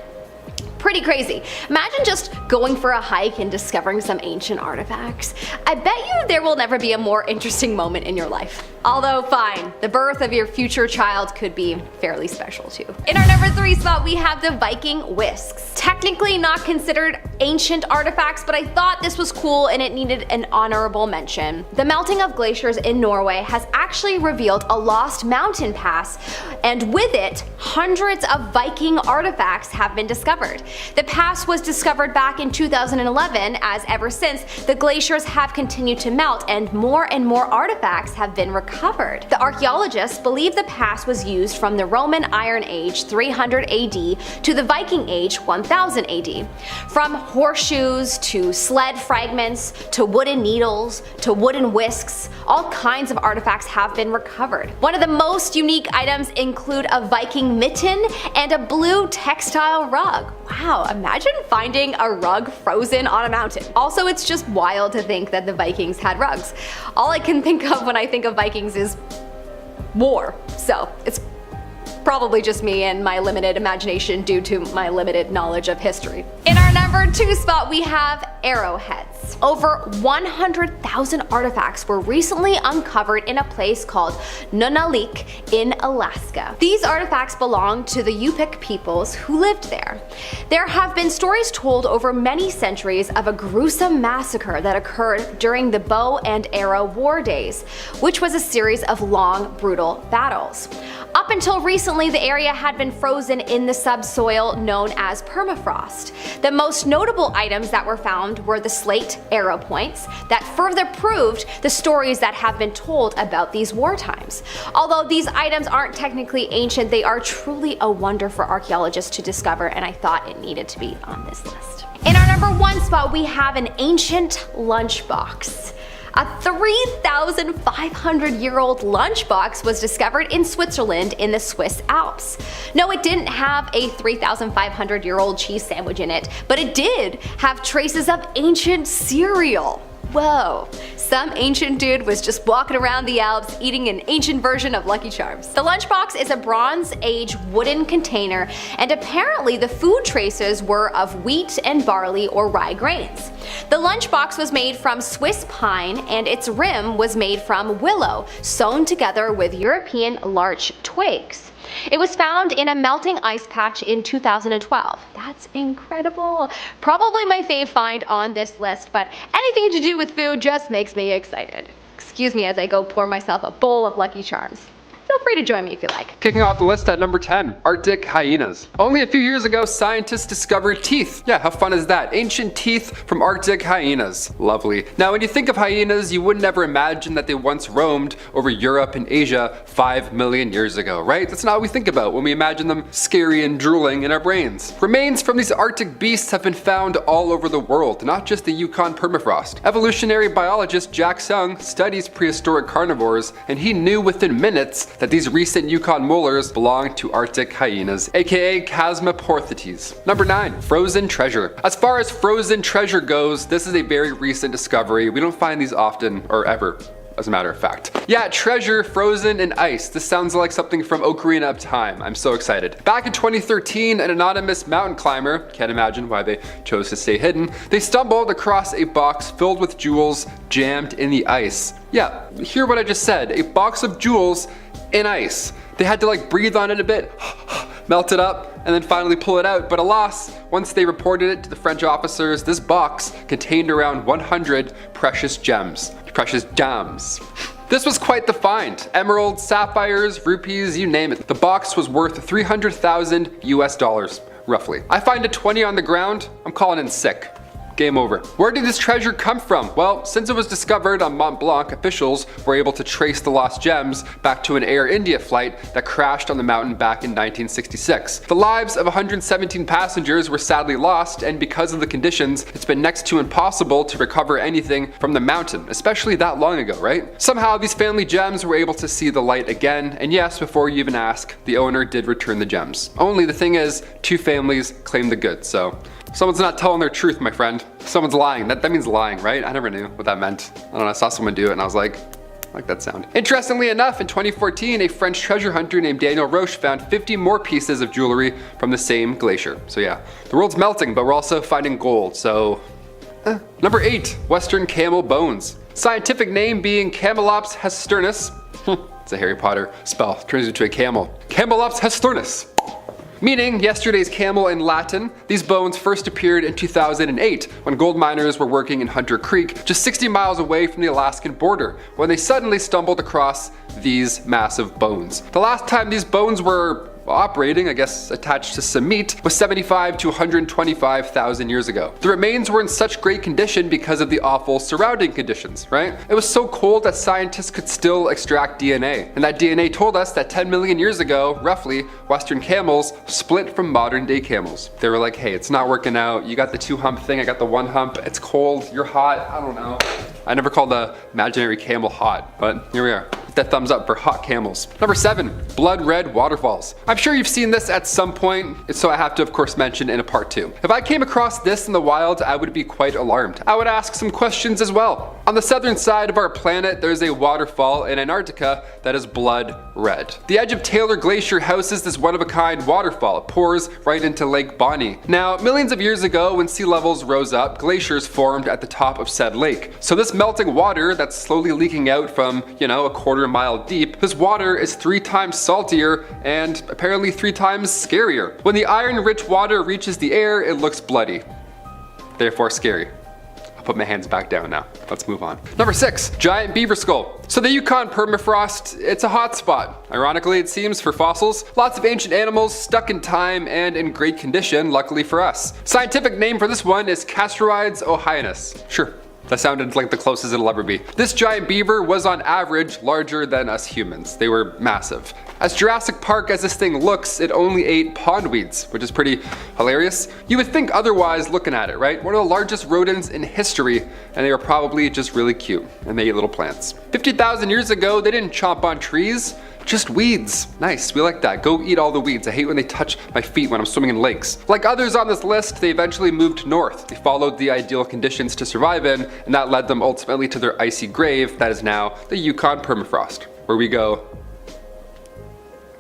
Pretty crazy. Imagine just going for a hike and discovering some ancient artifacts. I bet you there will never be a more interesting moment in your life. Although fine, the birth of your future child could be fairly special too. In our number 3 spot, we have the Viking whisks. Technically not considered ancient artifacts, but I thought this was cool and it needed an honorable mention. The melting of glaciers in Norway has actually revealed a lost mountain pass, and with it, hundreds of Viking artifacts have been discovered. The pass was discovered back in 2011, as ever since, the glaciers have continued to melt and more artifacts have been recovered. The archaeologists believe the pass was used from the Roman Iron Age 300 AD to the Viking Age 1000 AD. From horseshoes to sled fragments to wooden needles to wooden whisks, all kinds of artifacts have been recovered. One of the most unique items include a Viking mitten and a blue textile rug. Wow, imagine finding a rug frozen on a mountain. Also, it's just wild to think that the Vikings had rugs. All I can think of when I think of Vikings is war, so it's probably just me and my limited imagination due to my limited knowledge of history. In our number 2 spot, we have arrowheads. Over 100,000 artifacts were recently uncovered in a place called Nunalik in Alaska. These artifacts belong to the Yupik peoples who lived there. There have been stories told over many centuries of a gruesome massacre that occurred during the bow and arrow war days, which was a series of long, brutal battles. Up until recently, the area had been frozen in the subsoil known as permafrost. The most notable items that were found were the slate arrow points that further proved the stories that have been told about these war times. Although these items aren't technically ancient, they are truly a wonder for archaeologists to discover, and I thought it needed to be on this list. In our number 1 spot, we have an ancient lunchbox. A 3,500-year-old lunchbox was discovered in Switzerland in the Swiss Alps. No, it didn't have a 3,500-year-old cheese sandwich in it, but it did have traces of ancient cereal. Whoa, some ancient dude was just walking around the Alps eating an ancient version of Lucky Charms. The lunchbox is a Bronze Age wooden container, and apparently the food traces were of wheat and barley or rye grains. The lunchbox was made from Swiss pine, and its rim was made from willow, sewn together with European larch twigs. It was found in a melting ice patch in 2012. That's incredible. Probably my fave find on this list, but anything to do with food just makes me excited. Excuse me as I go pour myself a bowl of Lucky Charms. Feel free to join me if you like. Kicking off the list at number 10, Arctic hyenas. Only a few years ago, scientists discovered teeth. Yeah, how fun is that? Ancient teeth from Arctic hyenas. Lovely. Now, when you think of hyenas, you would never imagine that they once roamed over Europe and Asia 5 million years ago, right? That's not what we think about when we imagine them scary and drooling in our brains. Remains from these Arctic beasts have been found all over the world, not just the Yukon permafrost. Evolutionary biologist Jack Sung studies prehistoric carnivores, and he knew within minutes that these recent Yukon molars belong to Arctic hyenas, aka Chasmoporthetes. Number 9, frozen treasure. As far as frozen treasure goes, this is a very recent discovery. We don't find these often or ever, as a matter of fact. Yeah, treasure frozen in ice. This sounds like something from Ocarina of Time. I'm so excited. Back in 2013, an anonymous mountain climber, can't imagine why they chose to stay hidden, they stumbled across a box filled with jewels jammed in the ice. Yeah, hear what I just said, a box of jewels in ice. They had to like breathe on it a bit, melt it up, and then finally pull it out. But alas, once they reported it to the French officers, this box contained around 100 precious gems. Precious gems. This was quite the find. Emeralds, sapphires, rupees, you name it. The box was worth 300,000 US dollars, roughly. I find a 20 on the ground, I'm calling in sick. Game over. Where did this treasure come from? Well, since it was discovered on Mont Blanc, officials were able to trace the lost gems back to an Air India flight that crashed on the mountain back in 1966. The lives of 117 passengers were sadly lost, and because of the conditions, it's been next to impossible to recover anything from the mountain, especially that long ago, right? Somehow these family gems were able to see the light again, and yes, before you even ask, the owner did return the gems. Only the thing is, 2 families claimed the goods, so someone's not telling their truth, my friend. Someone's lying. That means lying, right? I never knew what that meant. I don't know, I saw someone do it and I was like, I like that sound. Interestingly enough, in 2014, a French treasure hunter named Daniel Roche found 50 more pieces of jewelry from the same glacier. So yeah, the world's melting, but we're also finding gold, so Number 8, Western camel bones. Scientific name being Camelops hesternus. It's a Harry Potter spell, turns into a camel. Camelops hesternus. Meaning yesterday's camel in Latin. These bones first appeared in 2008 when gold miners were working in Hunter Creek, just 60 miles away from the Alaskan border, when they suddenly stumbled across these massive bones. The last time these bones were operating, I guess attached to some meat, was 75 to 125,000 years ago. The remains were in such great condition because of the awful surrounding conditions, right? It was so cold that scientists could still extract DNA. And that DNA told us that 10 million years ago, roughly, Western camels split from modern day camels. They were like, hey, it's not working out. You got the 2-hump thing, I got the 1-hump. It's cold, you're hot, I don't know. I never called the imaginary camel hot, but here we are. That thumbs up for hot camels. Number 7, blood red waterfalls. I'm sure you've seen this at some point, so I have to of course mention in a part 2. If I came across this in the wild, I would be quite alarmed. I would ask some questions as well. On the southern side of our planet, there's a waterfall in Antarctica that is blood red. The edge of Taylor Glacier houses this one-of-a-kind waterfall. It pours right into Lake Bonny. Now, millions of years ago, when sea levels rose up, glaciers formed at the top of said lake. So this melting water that's slowly leaking out from, a quarter-mile deep, this water is 3 times saltier and apparently 3 times scarier. When the iron-rich water reaches the air, it looks bloody. Therefore scary. I'll put my hands back down now. Let's move on. Number 6, giant beaver skull. So the Yukon permafrost, it's a hot spot. Ironically, it seems, for fossils. Lots of ancient animals stuck in time and in great condition, luckily for us. Scientific name for this one is Castorides ohianus. Sure. That sounded like the closest it'll ever be. This giant beaver was on average larger than us humans. They were massive. As Jurassic Park as this thing looks, it only ate pondweeds, which is pretty hilarious. You would think otherwise looking at it, right? One of the largest rodents in history, and they were probably just really cute, and they ate little plants. 50,000 years ago, they didn't chomp on trees. Just weeds. Nice, we like that. Go eat all the weeds. I hate when they touch my feet when I'm swimming in lakes. Like others on this list, they eventually moved north. They followed the ideal conditions to survive in, and that led them ultimately to their icy grave that is now the Yukon permafrost, where we go,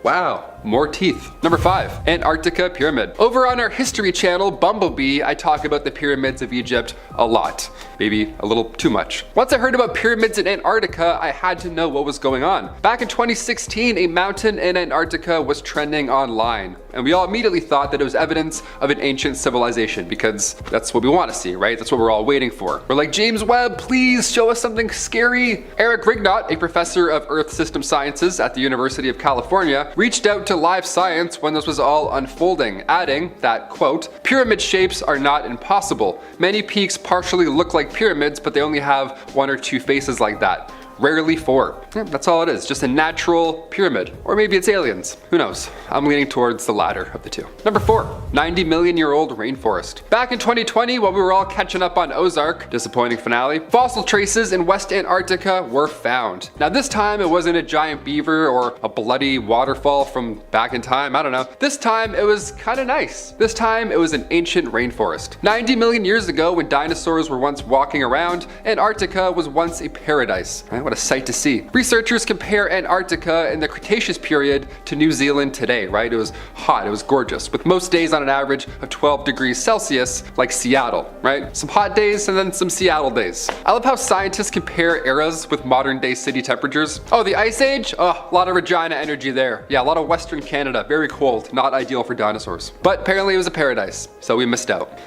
wow, more teeth. Number 5, Antarctica Pyramid. Over on our History channel, Bumblebee, I talk about the pyramids of Egypt a lot. Maybe a little too much. Once I heard about pyramids in Antarctica, I had to know what was going on. Back in 2016, a mountain in Antarctica was trending online, and we all immediately thought that it was evidence of an ancient civilization, because that's what we want to see, right? That's what we're all waiting for. We're like, James Webb, please show us something scary. Eric Rignot, a professor of Earth System Sciences at the University of California, reached out to Live Science when this was all unfolding, adding that, quote, pyramid shapes are not impossible. Many peaks partially look like pyramids, but they only have 1 or 2 faces like that. Rarely 4. Yeah, that's all it is, just a natural pyramid. Or maybe it's aliens. Who knows? I'm leaning towards the latter of the two. Number 4, 90 million year old rainforest. Back in 2020, while we were all catching up on Ozark, disappointing finale, fossil traces in West Antarctica were found. Now this time it wasn't a giant beaver or a bloody waterfall from back in time, I don't know. This time it was kind of nice. This time it was an ancient rainforest. 90 million years ago, when dinosaurs were once walking around, Antarctica was once a paradise. Right? What a sight to see. Researchers compare Antarctica in the Cretaceous period to New Zealand today, right? It was hot, it was gorgeous, with most days on an average of 12 degrees Celsius, like Seattle, right? Some hot days and then some Seattle days. I love how scientists compare eras with modern day city temperatures. Oh, the Ice Age? Oh, a lot of Regina energy there. Yeah, a lot of Western Canada, very cold, not ideal for dinosaurs. But apparently it was a paradise, so we missed out.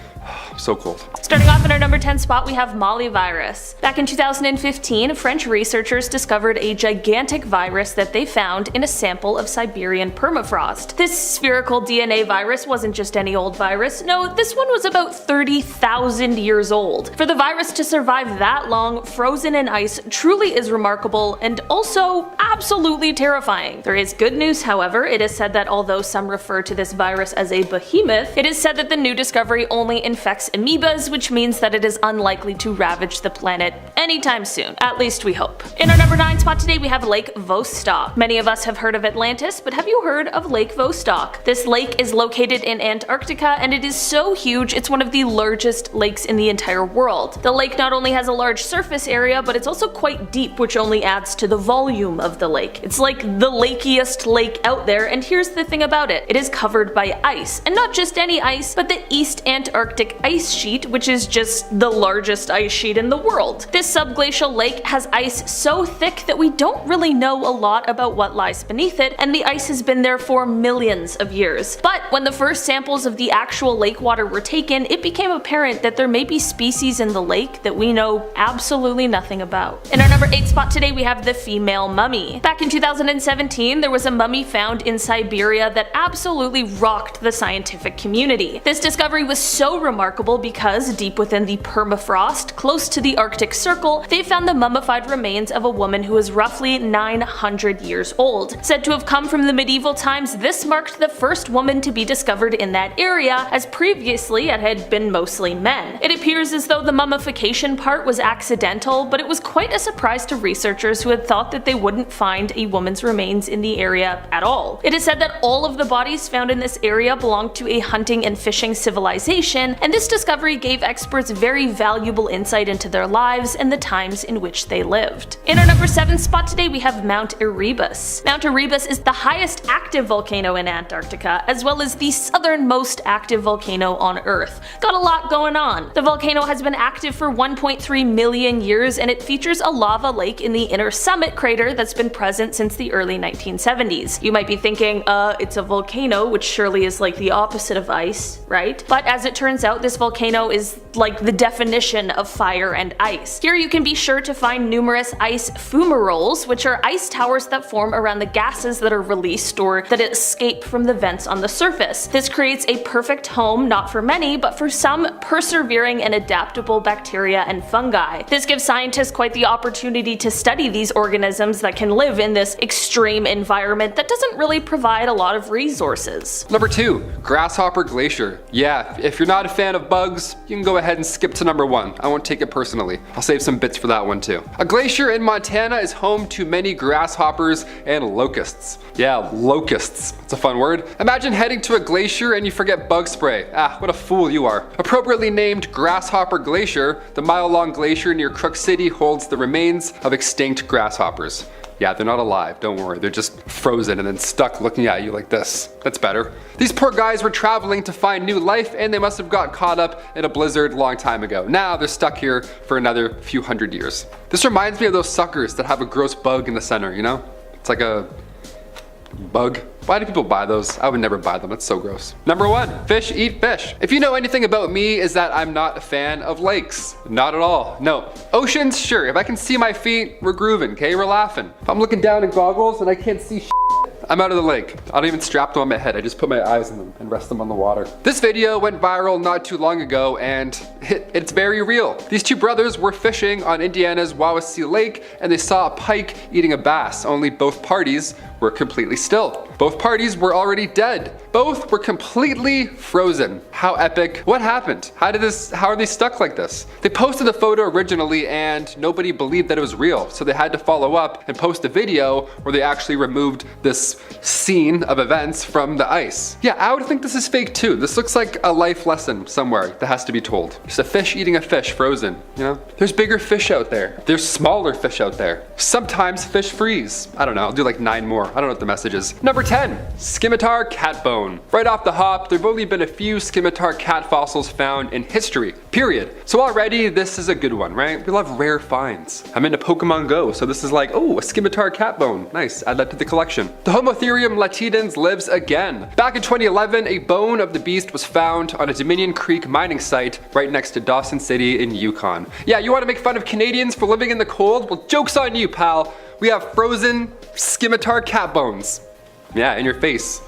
So cold. Starting off in our number 10 spot, we have Mali virus. Back in 2015, French researchers discovered a gigantic virus that they found in a sample of Siberian permafrost. This spherical DNA virus wasn't just any old virus. No, this one was about 30,000 years old. For the virus to survive that long, frozen in ice, truly is remarkable and also absolutely terrifying. There is good news, however. It is said that although some refer to this virus as a behemoth, it is said that the new discovery only infects amoebas, which means that it is unlikely to ravage the planet anytime soon. At least we hope. In our number 9 spot today, we have Lake Vostok. Many of us have heard of Atlantis, but have you heard of Lake Vostok? This lake is located in Antarctica, and it is so huge, it's one of the largest lakes in the entire world. The lake not only has a large surface area, but it's also quite deep, which only adds to the volume of the lake. It's like the lakiest lake out there, and here's the thing about it. It is covered by ice, and not just any ice, but the East Antarctic ice sheet, which is just the largest ice sheet in the world. This subglacial lake has ice so thick that we don't really know a lot about what lies beneath it, and the ice has been there for millions of years. But when the first samples of the actual lake water were taken, it became apparent that there may be species in the lake that we know absolutely nothing about. In our number 8 spot today, we have the female mummy. Back in 2017, there was a mummy found in Siberia that absolutely rocked the scientific community. This discovery was so remarkable remarkable because deep within the permafrost, close to the Arctic Circle, they found the mummified remains of a woman who was roughly 900 years old. Said to have come from the medieval times, this marked the first woman to be discovered in that area, as previously it had been mostly men. It appears as though the mummification part was accidental, but it was quite a surprise to researchers who had thought that they wouldn't find a woman's remains in the area at all. It is said that all of the bodies found in this area belonged to a hunting and fishing civilization, and this discovery gave experts very valuable insight into their lives and the times in which they lived. In our number 7 spot today we have Mount Erebus. Mount Erebus is the highest active volcano in Antarctica, as well as the southernmost active volcano on Earth. Got a lot going on. The volcano has been active for 1.3 million years, and it features a lava lake in the inner summit crater that's been present since the early 1970s. You might be thinking, it's a volcano, which surely is like the opposite of ice, right? But as it turns out, this volcano is like the definition of fire and ice. Here you can be sure to find numerous ice fumaroles, which are ice towers that form around the gases that are released or that escape from the vents on the surface. This creates a perfect home, not for many, but for some persevering and adaptable bacteria and fungi. This gives scientists quite the opportunity to study these organisms that can live in this extreme environment that doesn't really provide a lot of resources. Number 2, Grasshopper Glacier. Yeah, if you're not a fan of bugs, you can go ahead and skip to number 1. I won't take it personally. I'll save some bits for that one too. A glacier in Montana is home to many grasshoppers and locusts. Yeah, locusts. It's a fun word. Imagine heading to a glacier and you forget bug spray. Ah, what a fool you are. Appropriately named Grasshopper Glacier, the mile-long glacier near Crook City holds the remains of extinct grasshoppers. Yeah, they're not alive, don't worry, they're just frozen and then stuck looking at you like this. That's better. These poor guys were traveling to find new life and they must have got caught up in a blizzard a long time ago. Now they're stuck here for another few hundred years. This reminds me of those suckers that have a gross bug in the center, you know? It's like a bug. Why do people buy those? I would never buy them, it's so gross. Number 1, fish eat fish. If you know anything about me, is that I'm not a fan of lakes. Not at all, no. Oceans, sure, if I can see my feet, we're grooving, okay, we're laughing. If I'm looking down in goggles and I can't see shit, I'm out of the lake. I don't even strap them on my head, I just put my eyes in them and rest them on the water. This video went viral not too long ago and it's very real. These two brothers were fishing on Indiana's Wawasee Lake and they saw a pike eating a bass, only both parties were completely still. Both parties were already dead. Both were completely frozen. How epic. What happened? How are they stuck like this? They posted the photo originally and nobody believed that it was real, so they had to follow up and post a video where they actually removed this scene of events from the ice. Yeah, I would think this is fake too. This looks like a life lesson somewhere that has to be told. Just a fish eating a fish frozen, you know? There's bigger fish out there. There's smaller fish out there. Sometimes fish freeze. I don't know, I'll do like 9 more. I don't know what the message is. Number 10, scimitar cat bone. Right off the hop, there've only been a few scimitar cat fossils found in history, period. So already this is a good one, right? We love rare finds. I'm into Pokemon Go, so this is like, oh, a scimitar cat bone. Nice, add that to the collection. The Homotherium latidens lives again. Back in 2011, a bone of the beast was found on a Dominion Creek mining site right next to Dawson City in Yukon. Yeah, you want to make fun of Canadians for living in the cold? Well, joke's on you, pal. We have frozen scimitar cat bones. Yeah, in your face.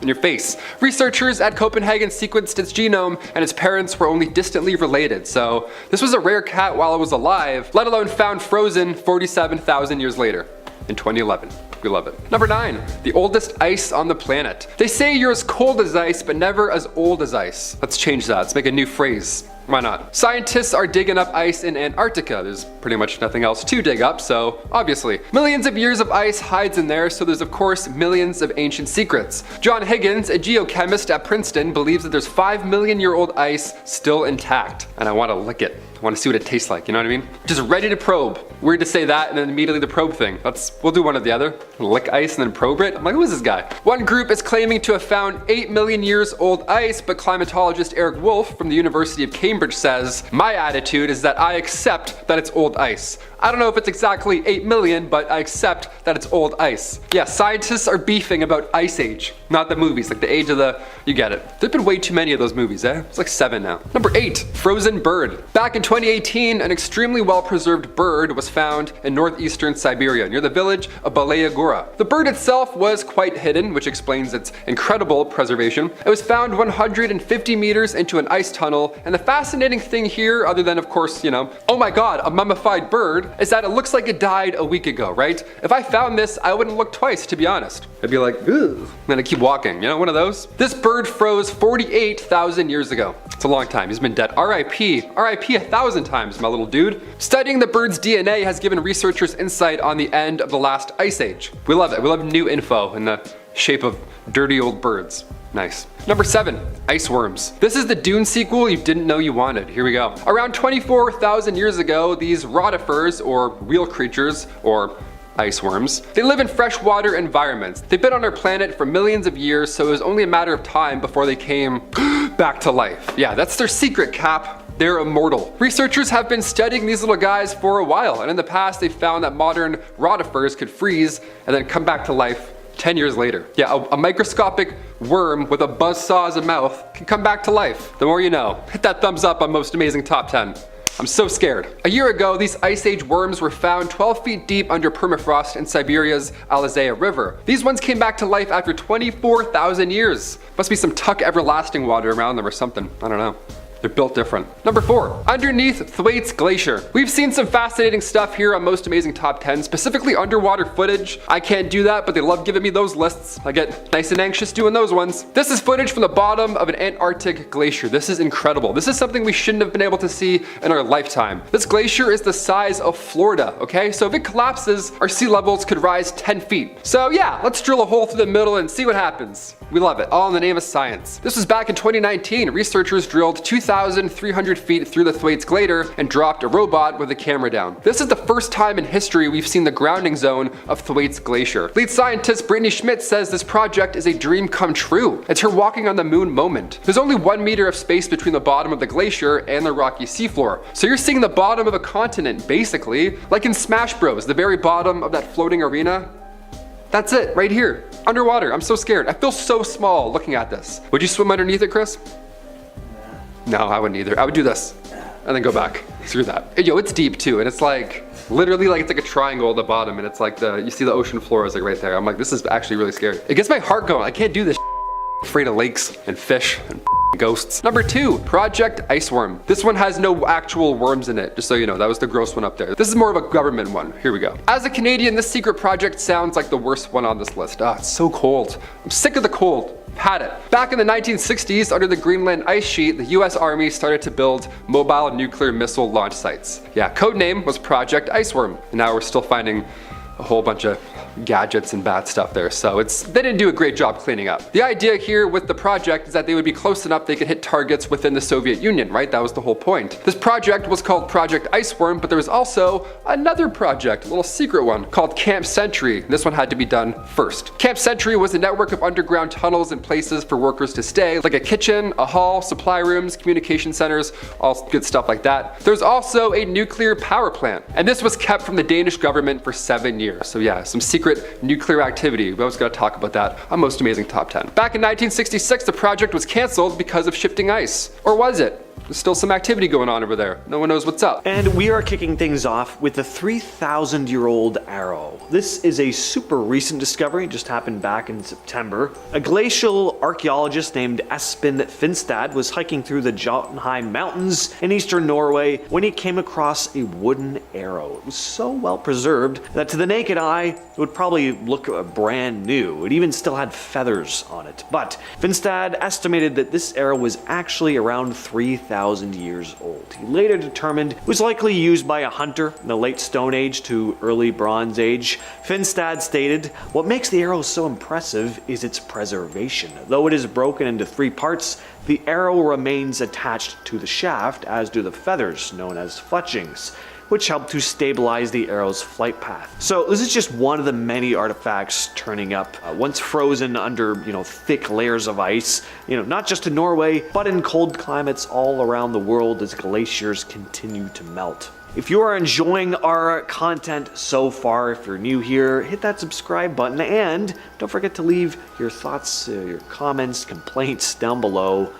In your face. Researchers at Copenhagen sequenced its genome and its parents were only distantly related, so this was a rare cat while it was alive, let alone found frozen 47,000 years later in 2011. We love it. Number 9, the oldest ice on the planet. They say you're as cold as ice, but never as old as ice. Let's change that. Let's make a new phrase. Why not? Scientists are digging up ice in Antarctica. There's pretty much nothing else to dig up, so obviously. Millions of years of ice hides in there, so there's of course millions of ancient secrets. John Higgins, a geochemist at Princeton, believes that there's 5 million year old ice still intact. And I want to lick it. I want to see what it tastes like, you know what I mean? Just ready to probe. Weird to say that and then immediately the probe thing. We'll do one or the other. Lick ice and then probe it? I'm like, who is this guy? One group is claiming to have found 8 million years old ice, but climatologist Eric Wolf from the University of Cambridge says, my attitude is that I accept that it's old ice. I don't know if it's exactly 8 million, but I accept that it's old ice. Yeah, scientists are beefing about Ice Age, not the movies, like the age of the, you get it. There've been way too many of those movies, eh? It's like 7 now. Number 8, frozen bird. Back in 2018, an extremely well-preserved bird was was found in northeastern Siberia near the village of Balaya Gora. The bird itself was quite hidden, which explains its incredible preservation. It was found 150 meters into an ice tunnel, and the fascinating thing here, other than of course, oh my god, a mummified bird, is that it looks like it died a week ago, right? If I found this, I wouldn't look twice, to be honest. I'd be like, ugh, and then I'd keep walking, one of those? This bird froze 48,000 years ago. It's a long time, he's been dead. RIP 1,000 times, my little dude. Studying the bird's DNA has given researchers insight on the end of the last ice age. We love it, we love new info in the shape of dirty old birds. Nice. Number 7, ice worms. This is the Dune sequel you didn't know you wanted. Here we go. Around 24,000 years ago, these rotifers, or real creatures, or ice worms, they live in freshwater environments. They've been on our planet for millions of years, so it was only a matter of time before they came back to life. Yeah, that's their secret, Cap. They're immortal. Researchers have been studying these little guys for a while, and in the past they found that modern rotifers could freeze and then come back to life 10 years later. Yeah, a microscopic worm with a buzzsaw as a mouth can come back to life. The more you know. Hit that thumbs up on Most Amazing Top 10. I'm so scared. A year ago, these Ice Age worms were found 12 feet deep under permafrost in Siberia's Alizaya River. These ones came back to life after 24,000 years. Must be some Tuck Everlasting water around them or something. I don't know. They're built different. Number 4, underneath Thwaites Glacier. We've seen some fascinating stuff here on Most Amazing Top 10, specifically underwater footage. I can't do that, but they love giving me those lists. I get nice and anxious doing those ones. This is footage from the bottom of an Antarctic glacier. This is incredible. This is something we shouldn't have been able to see in our lifetime. This glacier is the size of Florida, okay? So if it collapses, our sea levels could rise 10 feet. So yeah, let's drill a hole through the middle and see what happens. We love it, all in the name of science. This was back in 2019. Researchers drilled 2,300 feet through the Thwaites Glacier and dropped a robot with a camera down. This is the first time in history we've seen the grounding zone of Thwaites Glacier. Lead scientist Brittany Schmidt says this project is a dream come true. It's her walking on the moon moment. There's only 1 meter of space between the bottom of the glacier and the rocky seafloor. So you're seeing the bottom of a continent, basically, like in Smash Bros, the very bottom of that floating arena. That's it, right here, underwater. I'm so scared. I feel so small looking at this. Would you swim underneath it, Chris? No, I wouldn't either. I would do this and then go back. Screw that. Yo, it's deep too, and it's like literally like it's like a triangle at the bottom, and it's like you see the ocean floor is like right there. I'm like, this is actually really scary. It gets my heart going. I can't do this. Afraid of lakes and fish and ghosts. Number 2, Project Iceworm. This one has no actual worms in it, just so you know. That was the gross one up there. This is more of a government one. Here we go. As a Canadian, this secret project sounds like the worst one on this list. Ah, it's so cold. I'm sick of the cold. Had it. Back in the 1960s, under the Greenland ice sheet, the US Army started to build mobile nuclear missile launch sites. Yeah, code name was Project Iceworm. And now we're still finding a whole bunch of gadgets and bad stuff there, so they didn't do a great job cleaning up. The idea here with the project is that they would be close enough they could hit targets within the Soviet Union, right? That was the whole point. This project was called Project Iceworm, but there was also another project, a little secret one, called Camp Sentry. This one had to be done first. Camp Sentry was a network of underground tunnels and places for workers to stay, like a kitchen, a hall, supply rooms, communication centers, all good stuff like that. There's also a nuclear power plant, and this was kept from the Danish government for 7 years. So yeah, some secret nuclear activity. We always got to talk about that on Most Amazing Top 10. Back in 1966, the project was canceled because of shifting ice. Or was it? There's still some activity going on over there. No one knows what's up. And we are kicking things off with the 3,000-year-old arrow. This is a super recent discovery, just happened back in September. A glacial archaeologist named Espen Finstad was hiking through the Jotunheim Mountains in eastern Norway when he came across a wooden arrow. It was so well preserved that to the naked eye, it would probably look brand new. It even still had feathers on it. But Finstad estimated that this arrow was actually around 3,000 years old. He later determined it was likely used by a hunter in the late Stone Age to early Bronze Age. Finstad stated, "What makes the arrow so impressive is its preservation. Though it is broken into 3 parts, the arrow remains attached to the shaft, as do the feathers, known as fletchings, which help to stabilize the arrow's flight path." So this is just one of the many artifacts turning up once frozen under, thick layers of ice, not just in Norway, but in cold climates all around the world as glaciers continue to melt. If you are enjoying our content so far, if you're new here, hit that subscribe button and don't forget to leave your thoughts, your comments, complaints down below.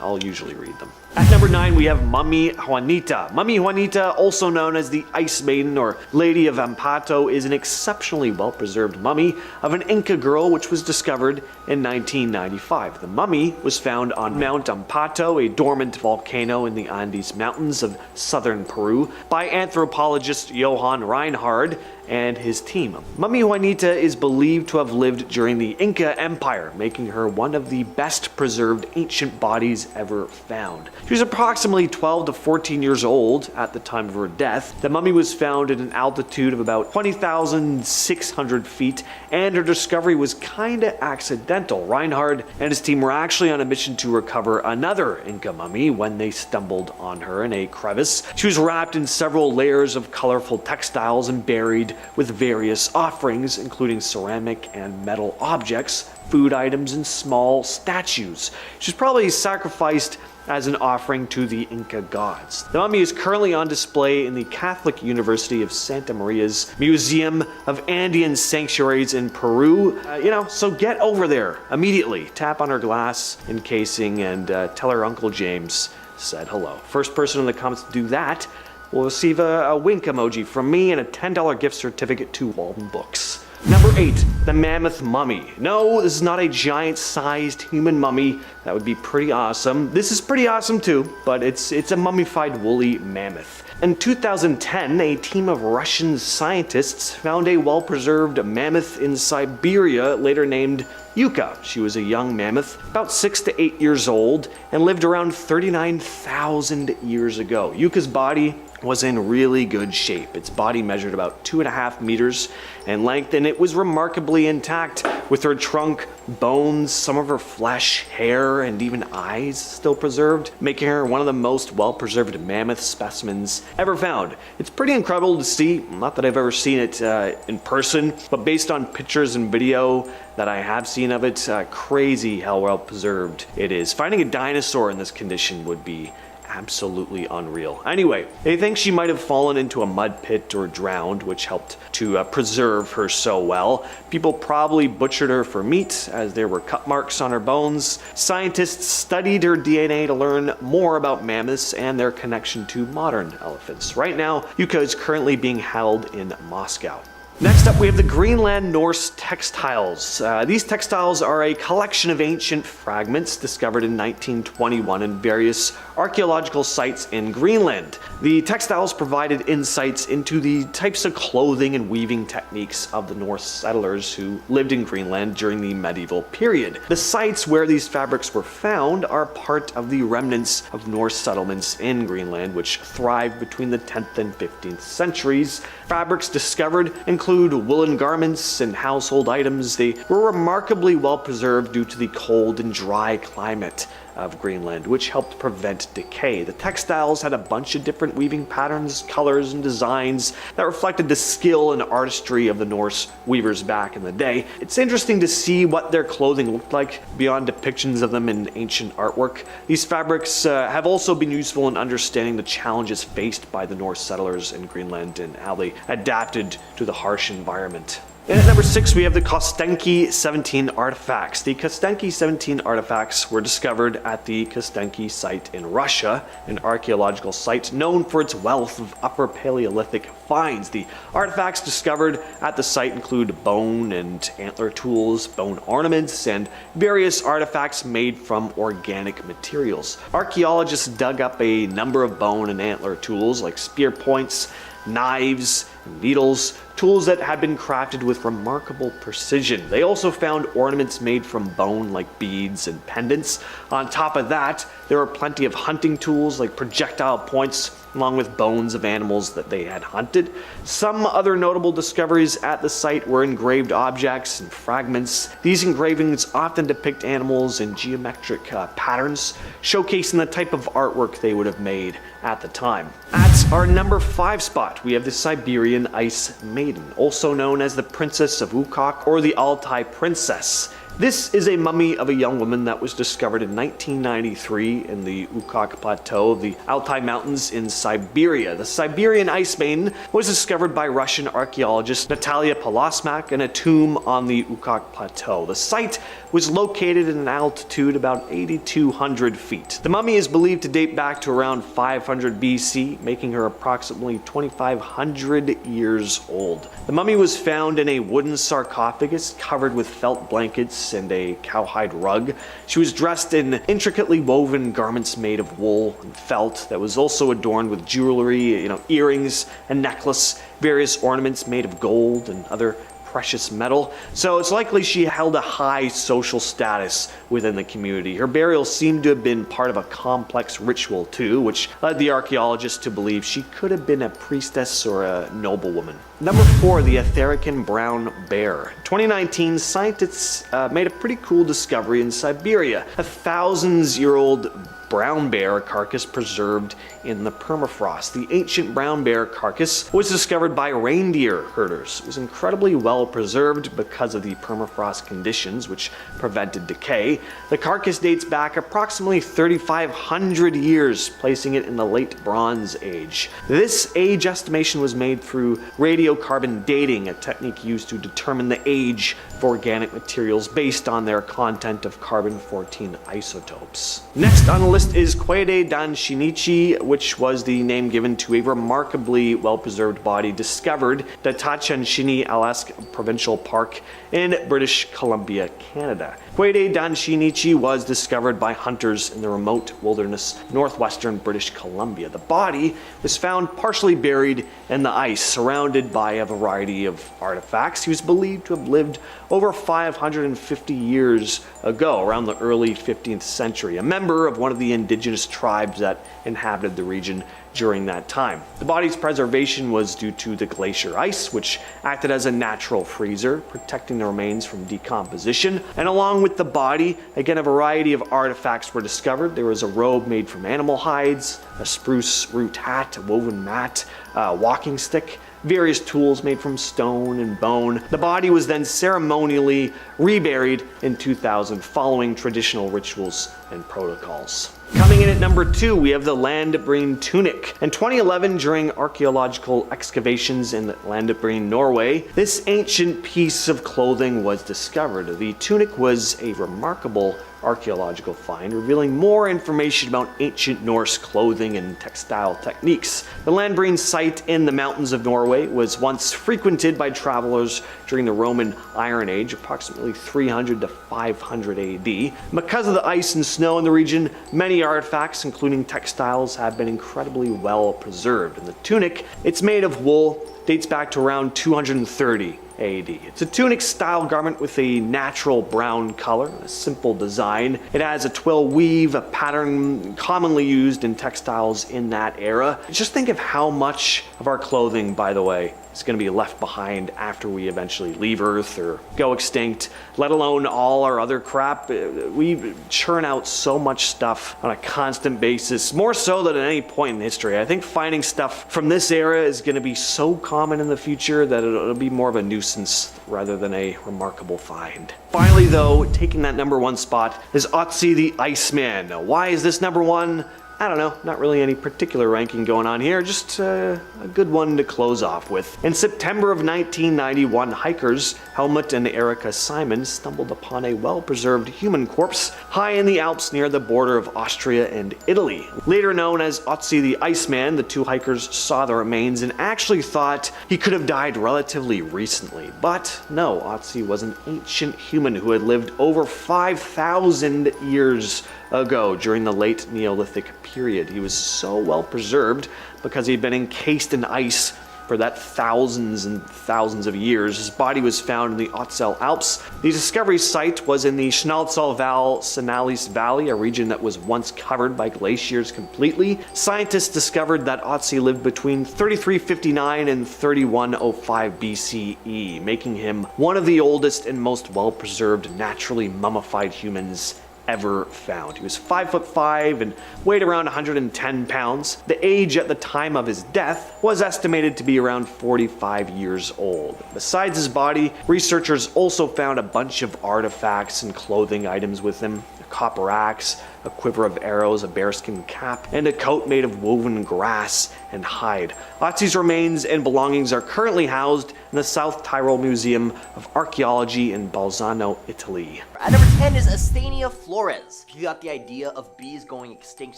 I'll usually read them. At number 9, we have Mummy Juanita. Mummy Juanita, also known as the Ice Maiden or Lady of Ampato, is an exceptionally well-preserved mummy of an Inca girl which was discovered in 1995. The mummy was found on Mount Ampato, a dormant volcano in the Andes Mountains of southern Peru, by anthropologist Johann Reinhard and his team. Mummy Juanita is believed to have lived during the Inca Empire, making her one of the best preserved ancient bodies ever found. She was approximately 12 to 14 years old at the time of her death. The mummy was found at an altitude of about 20,600 feet, and her discovery was kinda accidental. Reinhard and his team were actually on a mission to recover another Inca mummy when they stumbled on her in a crevice. She was wrapped in several layers of colorful textiles and buried with various offerings, including ceramic and metal objects, food items, and small statues. She was probably sacrificed as an offering to the Inca gods. The mummy is currently on display in the Catholic University of Santa Maria's Museum of Andean Sanctuaries in Peru. So get over there immediately. Tap on her glass encasing and tell her Uncle James said hello. First person in the comments to do that will receive a wink emoji from me and a $10 gift certificate to Walden Books. Number 8, the Mammoth Mummy. No, this is not a giant-sized human mummy. That would be pretty awesome. This is pretty awesome too, but it's a mummified woolly mammoth. In 2010, a team of Russian scientists found a well-preserved mammoth in Siberia, later named Yuka. She was a young mammoth, about 6 to 8 years old, and lived around 39,000 years ago. Yuka's body was in really good shape. Its body measured about 2.5 meters in length, and it was remarkably intact, with her trunk, bones, some of her flesh, hair, and even eyes still preserved, making her one of the most well-preserved mammoth specimens ever found. It's pretty incredible to see, not that I've ever seen it in person, but based on pictures and video that I have seen of it, crazy how well preserved it is. Finding a dinosaur in this condition would be absolutely unreal. Anyway, they think she might have fallen into a mud pit or drowned, which helped to preserve her so well. People probably butchered her for meat, as there were cut marks on her bones. Scientists studied her DNA to learn more about mammoths and their connection to modern elephants. Right now, Yuka is currently being held in Moscow. Next up, we have the Greenland Norse textiles. These textiles are a collection of ancient fragments discovered in 1921 in various archaeological sites in Greenland. The textiles provided insights into the types of clothing and weaving techniques of the Norse settlers who lived in Greenland during the medieval period. The sites where these fabrics were found are part of the remnants of Norse settlements in Greenland, which thrived between the 10th and 15th centuries. Fabrics discovered include woolen garments and household items. They were remarkably well preserved due to the cold and dry climate of Greenland, which helped prevent decay. The textiles had a bunch of different weaving patterns, colors, and designs that reflected the skill and artistry of the Norse weavers back in the day. It's interesting to see what their clothing looked like beyond depictions of them in ancient artwork. These fabrics have also been useful in understanding the challenges faced by the Norse settlers in Greenland and how they adapted to the harsh environment. And at number 6, we have the Kostenki 17 artifacts. The Kostenki 17 artifacts were discovered at the Kostenki site in Russia, an archaeological site known for its wealth of Upper Paleolithic finds. The artifacts discovered at the site include bone and antler tools, bone ornaments, and various artifacts made from organic materials. Archaeologists dug up a number of bone and antler tools like spear points, knives, and needles, tools that had been crafted with remarkable precision. They also found ornaments made from bone like beads and pendants. On top of that, there were plenty of hunting tools like projectile points, along with bones of animals that they had hunted. Some other notable discoveries at the site were engraved objects and fragments. These engravings often depict animals in geometric patterns, showcasing the type of artwork they would have made at the time. At our number 5 spot, we have the Siberian Ice Maiden, also known as the Princess of Ukok or the Altai Princess. This is a mummy of a young woman that was discovered in 1993 in the Ukok Plateau of the Altai Mountains in Siberia. The Siberian ice maiden was discovered by Russian archaeologist Natalia Polosmak in a tomb on the Ukok Plateau. The site was located at an altitude about 8,200 feet. The mummy is believed to date back to around 500 BC, making her approximately 2,500 years old. The mummy was found in a wooden sarcophagus covered with felt blankets and a cowhide rug. She was dressed in intricately woven garments made of wool and felt that was also adorned with jewelry, earrings, a necklace, various ornaments made of gold and other precious metal. So it's likely she held a high social status within the community. Her burial seemed to have been part of a complex ritual too, which led the archaeologists to believe she could have been a priestess or a noblewoman. Number 4, the Etherican brown bear. 2019, scientists made a pretty cool discovery in Siberia. A thousands-year-old brown bear carcass preserved in the permafrost. The ancient brown bear carcass was discovered by reindeer herders. It was incredibly well preserved because of the permafrost conditions, which prevented decay. The carcass dates back approximately 3,500 years, placing it in the late Bronze Age. This age estimation was made through radiocarbon dating, a technique used to determine the age of organic materials based on their content of carbon-14 isotopes. Next on the list is Quede Dan Shinichi, which was the name given to a remarkably well-preserved body discovered at the Tachansini Alaska Provincial Park in British Columbia, Canada. Quede Dan Shinichi was discovered by hunters in the remote wilderness northwestern British Columbia. The body was found partially buried in the ice, surrounded by a variety of artifacts. He was believed to have lived over 550 years ago, around the early 15th century, a member of one of the indigenous tribes that inhabited the region during that time. The body's preservation was due to the glacier ice, which acted as a natural freezer, protecting the remains from decomposition. And along with the body, again, a variety of artifacts were discovered. There was a robe made from animal hides, a spruce root hat, a woven mat, a walking stick, various tools made from stone and bone. The body was then ceremonially reburied in 2000 following traditional rituals and protocols. Coming in at number 2, we have the Landbreen tunic. In 2011, during archaeological excavations in Landbreen, Norway, this ancient piece of clothing was discovered. The tunic was a remarkable archaeological find, revealing more information about ancient Norse clothing and textile techniques. The Landbreen site in the mountains of Norway was once frequented by travelers during the Roman Iron Age, approximately 300 to 500 AD. Because of the ice and snow in the region, many artifacts, including textiles, have been incredibly well preserved. And the tunic, it's made of wool, dates back to around 230 AD. It's a tunic-style garment with a natural brown color, a simple design. It has a twill weave, a pattern commonly used in textiles in that era. Just think of how much of our clothing, by the way, is going to be left behind after we eventually leave Earth or go extinct, let alone all our other crap. We churn out so much stuff on a constant basis, more so than at any point in history. I think finding stuff from this era is going to be so common in the future that it'll be more of a nuisance rather than a remarkable find. Finally though, taking that number 1 spot is Otzi the Iceman. Now, why is this number 1? I don't know, not really any particular ranking going on here, just a good one to close off with. In September of 1991, hikers Helmut and Erika Simon stumbled upon a well-preserved human corpse high in the Alps near the border of Austria and Italy. Later known as Otzi the Iceman, the two hikers saw the remains and actually thought he could have died relatively recently. But no, Otzi was an ancient human who had lived over 5,000 years ago during the late Neolithic period. He was so well preserved because he'd been encased in ice for that thousands and thousands of years. His body was found in the Ötztal Alps. The discovery site was in the Schnalzalval-Sanalis Valley, a region that was once covered by glaciers completely. Scientists discovered that Otzi lived between 3359 and 3105 BCE, making him one of the oldest and most well-preserved naturally mummified humans ever found. He was 5'5" and weighed around 110 pounds. The age at the time of his death was estimated to be around 45 years old. Besides his body, researchers also found a bunch of artifacts and clothing items with him. A copper axe, a quiver of arrows, a bearskin cap, and a coat made of woven grass and hide. Otzi's remains and belongings are currently housed in the South Tyrol Museum of Archaeology in Bolzano, Italy. At number 10 is Asthenia flores. If you got the idea of bees going extinct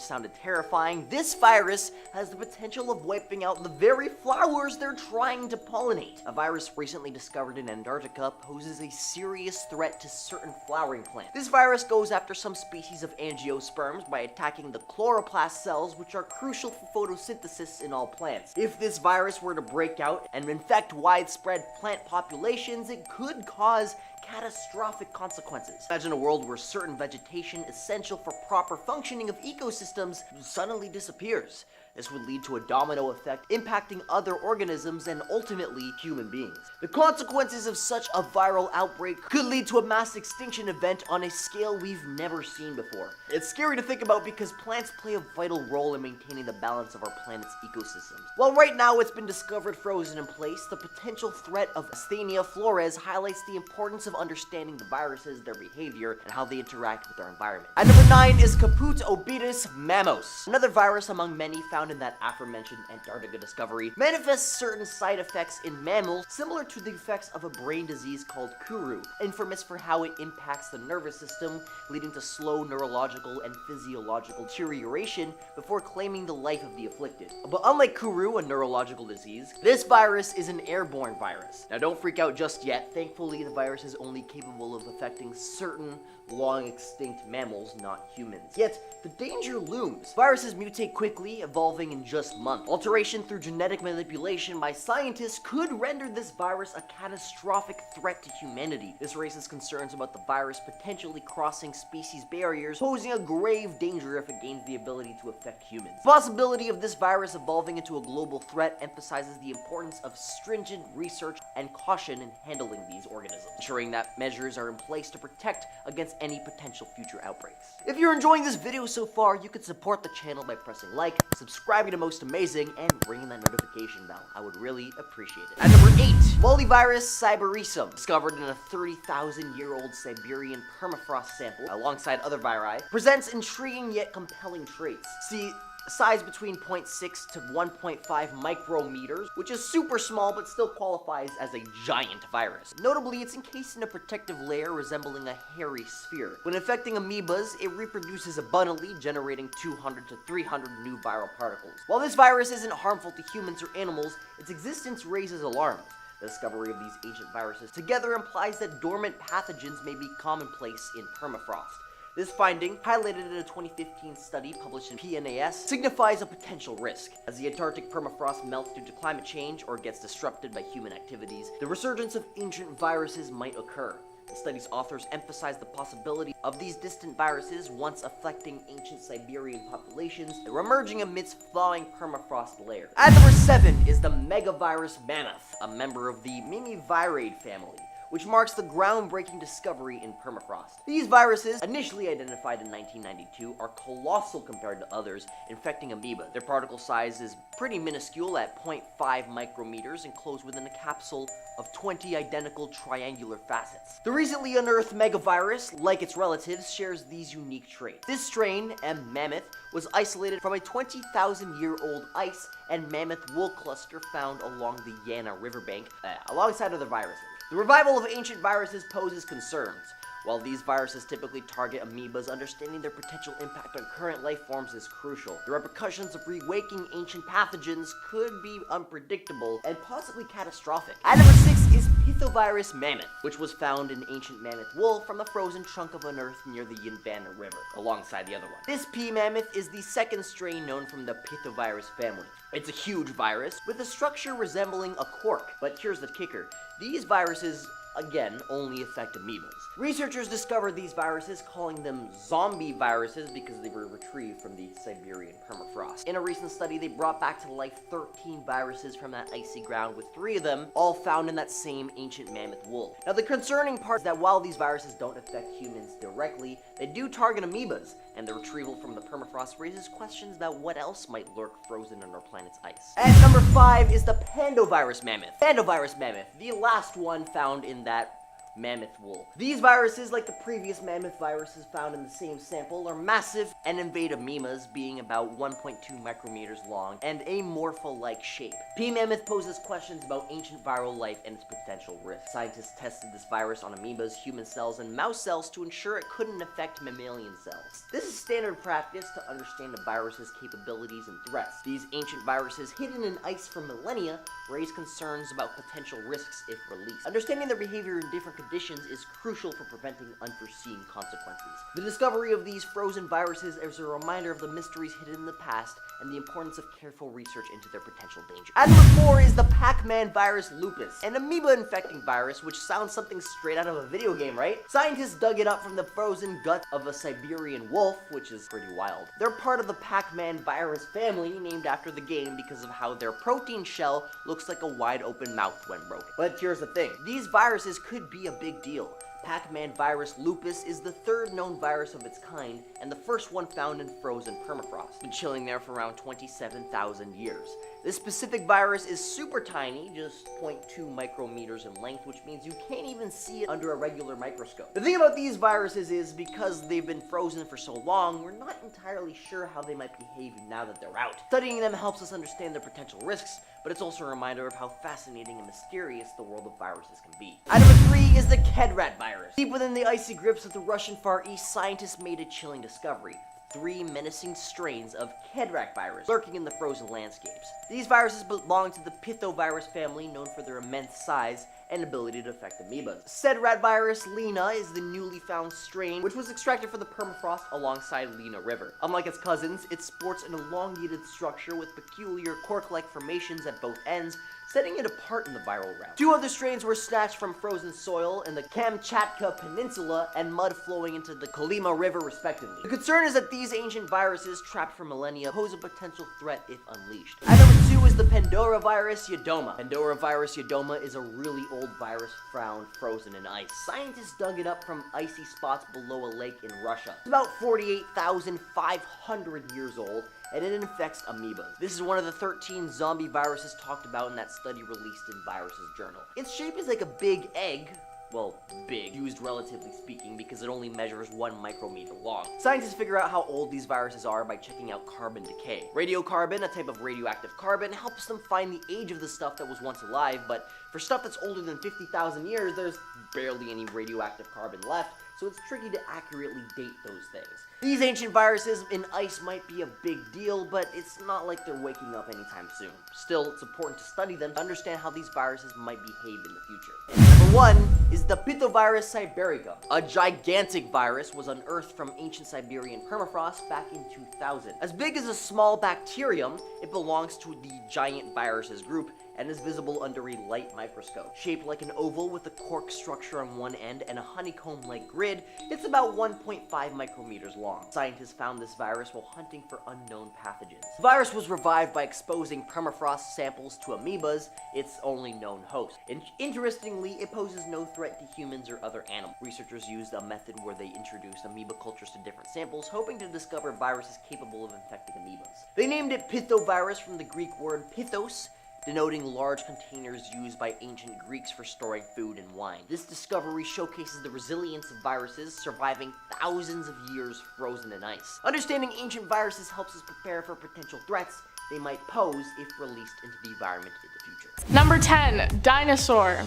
sounded terrifying, this virus has the potential of wiping out the very flowers they're trying to pollinate. A virus recently discovered in Antarctica poses a serious threat to certain flowering plants. This virus goes after some species of angiosperms by attacking the chloroplast cells, which are crucial for photosynthesis in all plants. If this virus were to break out and infect widespread plant populations, it could cause catastrophic consequences. Imagine a world where certain vegetation essential for proper functioning of ecosystems suddenly disappears. This would lead to a domino effect impacting other organisms and ultimately human beings. The consequences of such a viral outbreak could lead to a mass extinction event on a scale we've never seen before. It's scary to think about because plants play a vital role in maintaining the balance of our planet's ecosystems. While right now it's been discovered frozen in place, the potential threat of Asthenia flores highlights the importance of understanding the viruses, their behavior, and how they interact with our environment. At number 9 is Caput obetus mammos. Another virus among many found in that aforementioned Antarctica discovery manifests certain side effects in mammals similar to the effects of a brain disease called Kuru, infamous for how it impacts the nervous system, leading to slow neurological and physiological deterioration before claiming the life of the afflicted. But unlike Kuru, a neurological disease, this virus is an airborne virus. Now don't freak out just yet. Thankfully, the virus is only capable of affecting certain long extinct mammals, not humans. Yet, the danger looms. Viruses mutate quickly, evolving in just months. Alteration through genetic manipulation by scientists could render this virus a catastrophic threat to humanity. This raises concerns about the virus potentially crossing species barriers, posing a grave danger if it gains the ability to affect humans. The possibility of this virus evolving into a global threat emphasizes the importance of stringent research and caution in handling these organisms, ensuring that measures are in place to protect against any potential future outbreaks. If you're enjoying this video so far, you could support the channel by pressing like, subscribing to Most Amazing, and ringing that notification bell. I would really appreciate it. At number 8, Mollivirus cyberisum, discovered in a 30,000-year-old Siberian permafrost sample alongside other viri, presents intriguing yet compelling traits. See, size between 0.6 to 1.5 micrometers, which is super small but still qualifies as a giant virus. Notably, it's encased in a protective layer resembling a hairy sphere. When infecting amoebas, it reproduces abundantly, generating 200 to 300 new viral particles. While this virus isn't harmful to humans or animals, its existence raises alarms. The discovery of these ancient viruses together implies that dormant pathogens may be commonplace in permafrost. This finding, highlighted in a 2015 study published in PNAS, signifies a potential risk. As the Antarctic permafrost melts due to climate change or gets disrupted by human activities, the resurgence of ancient viruses might occur. The study's authors emphasize the possibility of these distant viruses once affecting ancient Siberian populations that were emerging amidst thawing permafrost layers. At number 7 is the megavirus mammoth, a member of the Mimiviridae family, which marks the groundbreaking discovery in permafrost. These viruses, initially identified in 1992, are colossal compared to others, infecting amoeba. Their particle size is pretty minuscule at 0.5 micrometers, enclosed within a capsule of 20 identical triangular facets. The recently unearthed megavirus, like its relatives, shares these unique traits. This strain, M. mammoth, was isolated from a 20,000-year-old ice and mammoth wool cluster found along the Yana riverbank, alongside other viruses. The revival of ancient viruses poses concerns. While these viruses typically target amoebas, understanding their potential impact on current life forms is crucial. The repercussions of rewaking ancient pathogens could be unpredictable and possibly catastrophic. At number 6 is Pithovirus mammoth, which was found in ancient mammoth wool from the frozen trunk of an earth near the Yinvana River, alongside the other one. This P. mammoth is the second strain known from the Pithovirus family. It's a huge virus with a structure resembling a cork, but here's the kicker. These viruses again, only affect amoebas. Researchers discovered these viruses, calling them zombie viruses because they were retrieved from the Siberian permafrost. In a recent study, they brought back to life 13 viruses from that icy ground, with 3 of them all found in that same ancient mammoth wool. Now, the concerning part is that while these viruses don't affect humans directly, they do target amoebas, and the retrieval from the permafrost raises questions about what else might lurk frozen on our planet's ice. At number 5 is the pandovirus mammoth. Pandovirus mammoth, the last one found in that mammoth wool. These viruses, like the previous mammoth viruses found in the same sample, are massive and invade amoebas, being about 1.2 micrometers long and a morpho-like shape. P. mammoth poses questions about ancient viral life and its potential risks. Scientists tested this virus on amoebas, human cells, and mouse cells to ensure it couldn't affect mammalian cells. This is standard practice to understand a virus's capabilities and threats. These ancient viruses, hidden in ice for millennia, raise concerns about potential risks if released. Understanding their behavior in different conditions is crucial for preventing unforeseen consequences. The discovery of these frozen viruses is a reminder of the mysteries hidden in the past and the importance of careful research into their potential danger. At number 4 is the Pac-Man virus lupus, an amoeba-infecting virus which sounds something straight out of a video game, right? Scientists dug it up from the frozen gut of a Siberian wolf, which is pretty wild. They're part of the Pac-Man virus family, named after the game because of how their protein shell looks like a wide-open mouth when broken. But here's the thing, these viruses could be a big deal. Pac-Man virus lupus is the 3rd known virus of its kind, and the first one found in frozen permafrost. Been chilling there for around 27,000 years. This specific virus is super tiny, just 0.2 micrometers in length, which means you can't even see it under a regular microscope. The thing about these viruses is, because they've been frozen for so long, we're not entirely sure how they might behave now that they're out. Studying them helps us understand their potential risks, but it's also a reminder of how fascinating and mysterious the world of viruses can be. At number 3 is the Kedrat virus. Deep within the icy grips of the Russian Far East, scientists made a chilling discovery. 3 menacing strains of Kedrat virus lurking in the frozen landscapes. These viruses belong to the Pithovirus family, known for their immense size and ability to affect amoebas. Sedrat virus Lena is the newly found strain, which was extracted from the permafrost alongside Lena River. Unlike its cousins, it sports an elongated structure with peculiar cork-like formations at both ends, setting it apart in the viral route. 2 other strains were snatched from frozen soil in the Kamchatka Peninsula and mud flowing into the Kolyma River, respectively. The concern is that these ancient viruses, trapped for millennia, pose a potential threat if unleashed. At number 2 is the Pandoravirus yedoma. Pandoravirus yedoma is a really old virus found frozen in ice. Scientists dug it up from icy spots below a lake in Russia. It's about 48,500 years old, and it infects amoebas. This is one of the 13 zombie viruses talked about in that study released in Viruses Journal. Its shape is like a big egg. Well, big, used relatively speaking, because it only measures 1 micrometer long. Scientists figure out how old these viruses are by checking out carbon decay. Radiocarbon, a type of radioactive carbon, helps them find the age of the stuff that was once alive, but for stuff that's older than 50,000 years, there's barely any radioactive carbon left, so it's tricky to accurately date those things. These ancient viruses in ice might be a big deal, but it's not like they're waking up anytime soon. Still, it's important to study them to understand how these viruses might behave in the future. Number 1 is the Pithovirus siberica. A gigantic virus was unearthed from ancient Siberian permafrost back in 2000. As big as a small bacterium, it belongs to the giant viruses group and is visible under a light microscope. Shaped like an oval with a cork structure on one end and a honeycomb-like grid, it's about 1.5 micrometers long. Scientists found this virus while hunting for unknown pathogens. The virus was revived by exposing permafrost samples to amoebas, its only known host. Interestingly, it poses no threat to humans or other animals. Researchers used a method where they introduced amoeba cultures to different samples, hoping to discover viruses capable of infecting amoebas. They named it Pithovirus from the Greek word pithos, denoting large containers used by ancient Greeks for storing food and wine. This discovery showcases the resilience of viruses surviving thousands of years frozen in ice. Understanding ancient viruses helps us prepare for potential threats they might pose if released into the environment in the future. Number 10, dinosaur.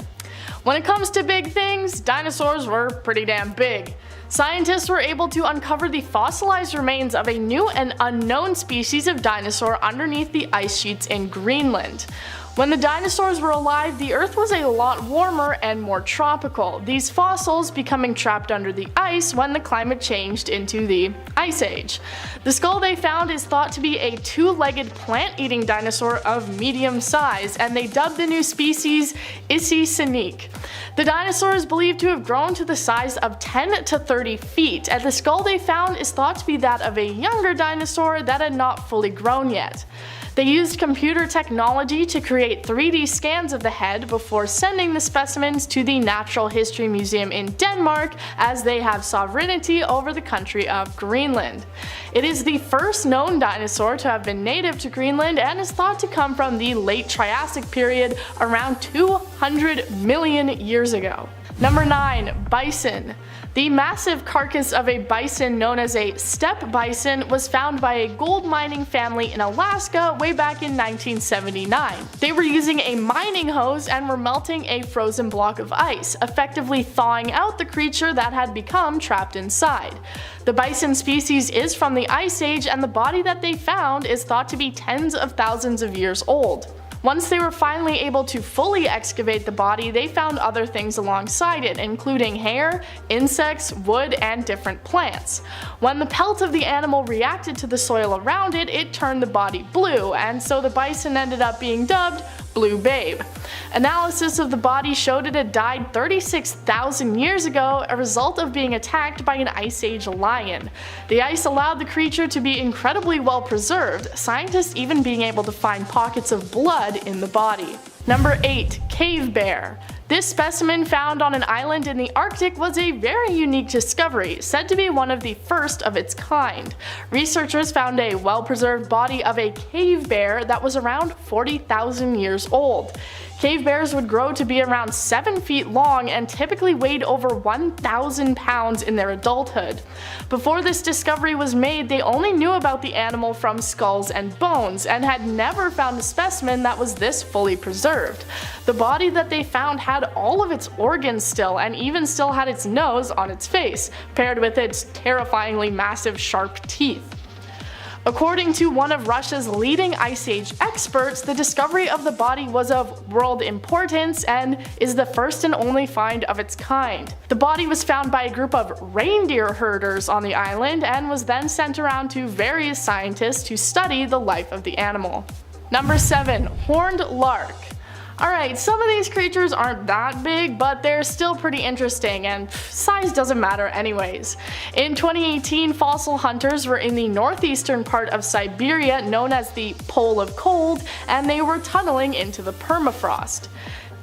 When it comes to big things, dinosaurs were pretty damn big. Scientists were able to uncover the fossilized remains of a new and unknown species of dinosaur underneath the ice sheets in Greenland. When the dinosaurs were alive, the Earth was a lot warmer and more tropical, these fossils becoming trapped under the ice when the climate changed into the Ice Age. The skull they found is thought to be a two-legged plant-eating dinosaur of medium size, and they dubbed the new species Issy-Sinique. The dinosaur is believed to have grown to the size of 10 to 30 feet, and the skull they found is thought to be that of a younger dinosaur that had not fully grown yet. They used computer technology to create 3D scans of the head before sending the specimens to the Natural History Museum in Denmark, as they have sovereignty over the country of Greenland. It is the first known dinosaur to have been native to Greenland and is thought to come from the late Triassic period around 200 million years ago. Number 9. Bison. The massive carcass of a bison known as a steppe bison was found by a gold mining family in Alaska way back in 1979. They were using a mining hose and were melting a frozen block of ice, effectively thawing out the creature that had become trapped inside. The bison species is from the Ice Age, and the body that they found is thought to be tens of thousands of years old. Once they were finally able to fully excavate the body, they found other things alongside it, including hair, insects, wood, and different plants. When the pelt of the animal reacted to the soil around it, it turned the body blue, and so the bison ended up being dubbed Blue Babe. Analysis of the body showed it had died 36,000 years ago, a result of being attacked by an Ice Age lion. The ice allowed the creature to be incredibly well preserved, scientists even being able to find pockets of blood in the body. Number 8. Cave bear. This specimen found on an island in the Arctic was a very unique discovery, said to be one of the first of its kind. Researchers found a well-preserved body of a cave bear that was around 40,000 years old. Cave bears would grow to be around 7 feet long and typically weighed over 1,000 pounds in their adulthood. Before this discovery was made, they only knew about the animal from skulls and bones, and had never found a specimen that was this fully preserved. The body that they found had all of its organs still, and even still had its nose on its face, paired with its terrifyingly massive sharp teeth. According to one of Russia's leading Ice Age experts, the discovery of the body was of world importance and is the first and only find of its kind. The body was found by a group of reindeer herders on the island and was then sent around to various scientists to study the life of the animal. Number 7. Horned lark. Alright, some of these creatures aren't that big, but they're still pretty interesting, and size doesn't matter anyways. In 2018, fossil hunters were in the northeastern part of Siberia, known as the Pole of Cold, and they were tunneling into the permafrost.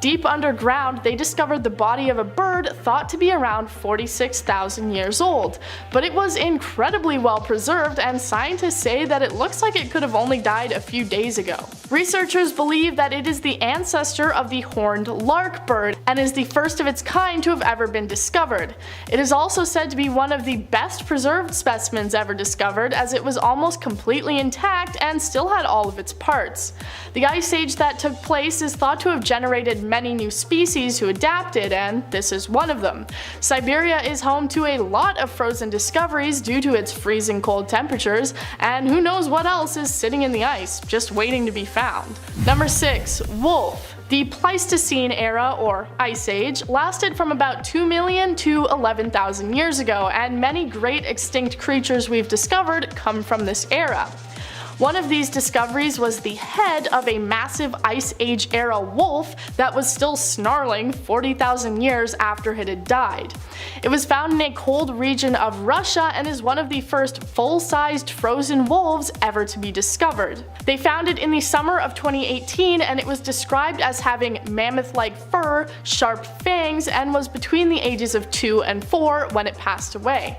Deep underground, they discovered the body of a bird thought to be around 46,000 years old, but it was incredibly well preserved, and scientists say that it looks like it could have only died a few days ago. Researchers believe that it is the ancestor of the horned lark bird and is the first of its kind to have ever been discovered. It is also said to be one of the best preserved specimens ever discovered, as it was almost completely intact and still had all of its parts. The Ice Age that took place is thought to have generated many new species who adapted, and this is one of them. Siberia is home to a lot of frozen discoveries due to its freezing cold temperatures, and who knows what else is sitting in the ice, just waiting to be found. Number 6. Wolf. The Pleistocene era, or Ice Age, lasted from about 2 million to 11,000 years ago, and many great extinct creatures we've discovered come from this era. One of these discoveries was the head of a massive Ice Age era wolf that was still snarling 40,000 years after it had died. It was found in a cold region of Russia and is one of the first full-sized frozen wolves ever to be discovered. They found it in the summer of 2018, and it was described as having mammoth-like fur, sharp fangs, and was between the ages of 2 and 4 when it passed away.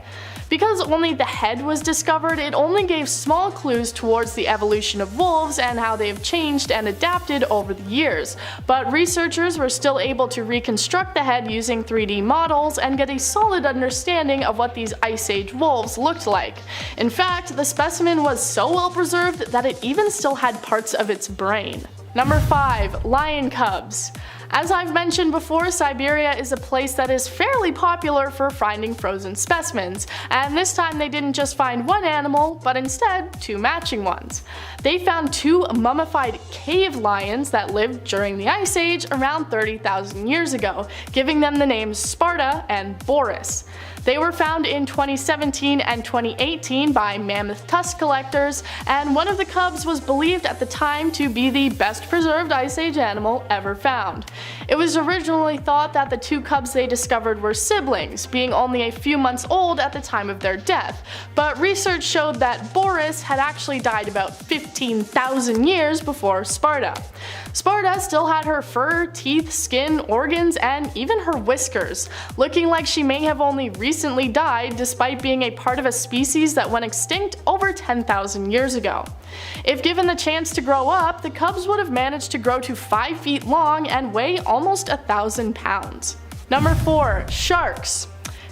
Because only the head was discovered, it only gave small clues towards the evolution of wolves and how they have changed and adapted over the years, but researchers were still able to reconstruct the head using 3D models and get a solid understanding of what these Ice Age wolves looked like. In fact, the specimen was so well preserved that it even still had parts of its brain. Number 5. Lion cubs. As I've mentioned before, Siberia is a place that is fairly popular for finding frozen specimens, and this time they didn't just find one animal, but instead 2 matching ones. They found 2 mummified cave lions that lived during the Ice Age around 30,000 years ago, giving them the names Sparta and Boris. They were found in 2017 and 2018 by mammoth tusk collectors, and one of the cubs was believed at the time to be the best preserved Ice Age animal ever found. It was originally thought that the 2 cubs they discovered were siblings, being only a few months old at the time of their death, but research showed that Boris had actually died about 15,000 years before Sparta. Sparta still had her fur, teeth, skin, organs, and even her whiskers, looking like she may have only recently died despite being a part of a species that went extinct over 10,000 years ago. If given the chance to grow up, the cubs would have managed to grow to 5 feet long and weigh almost 1,000 pounds. Number 4. Sharks.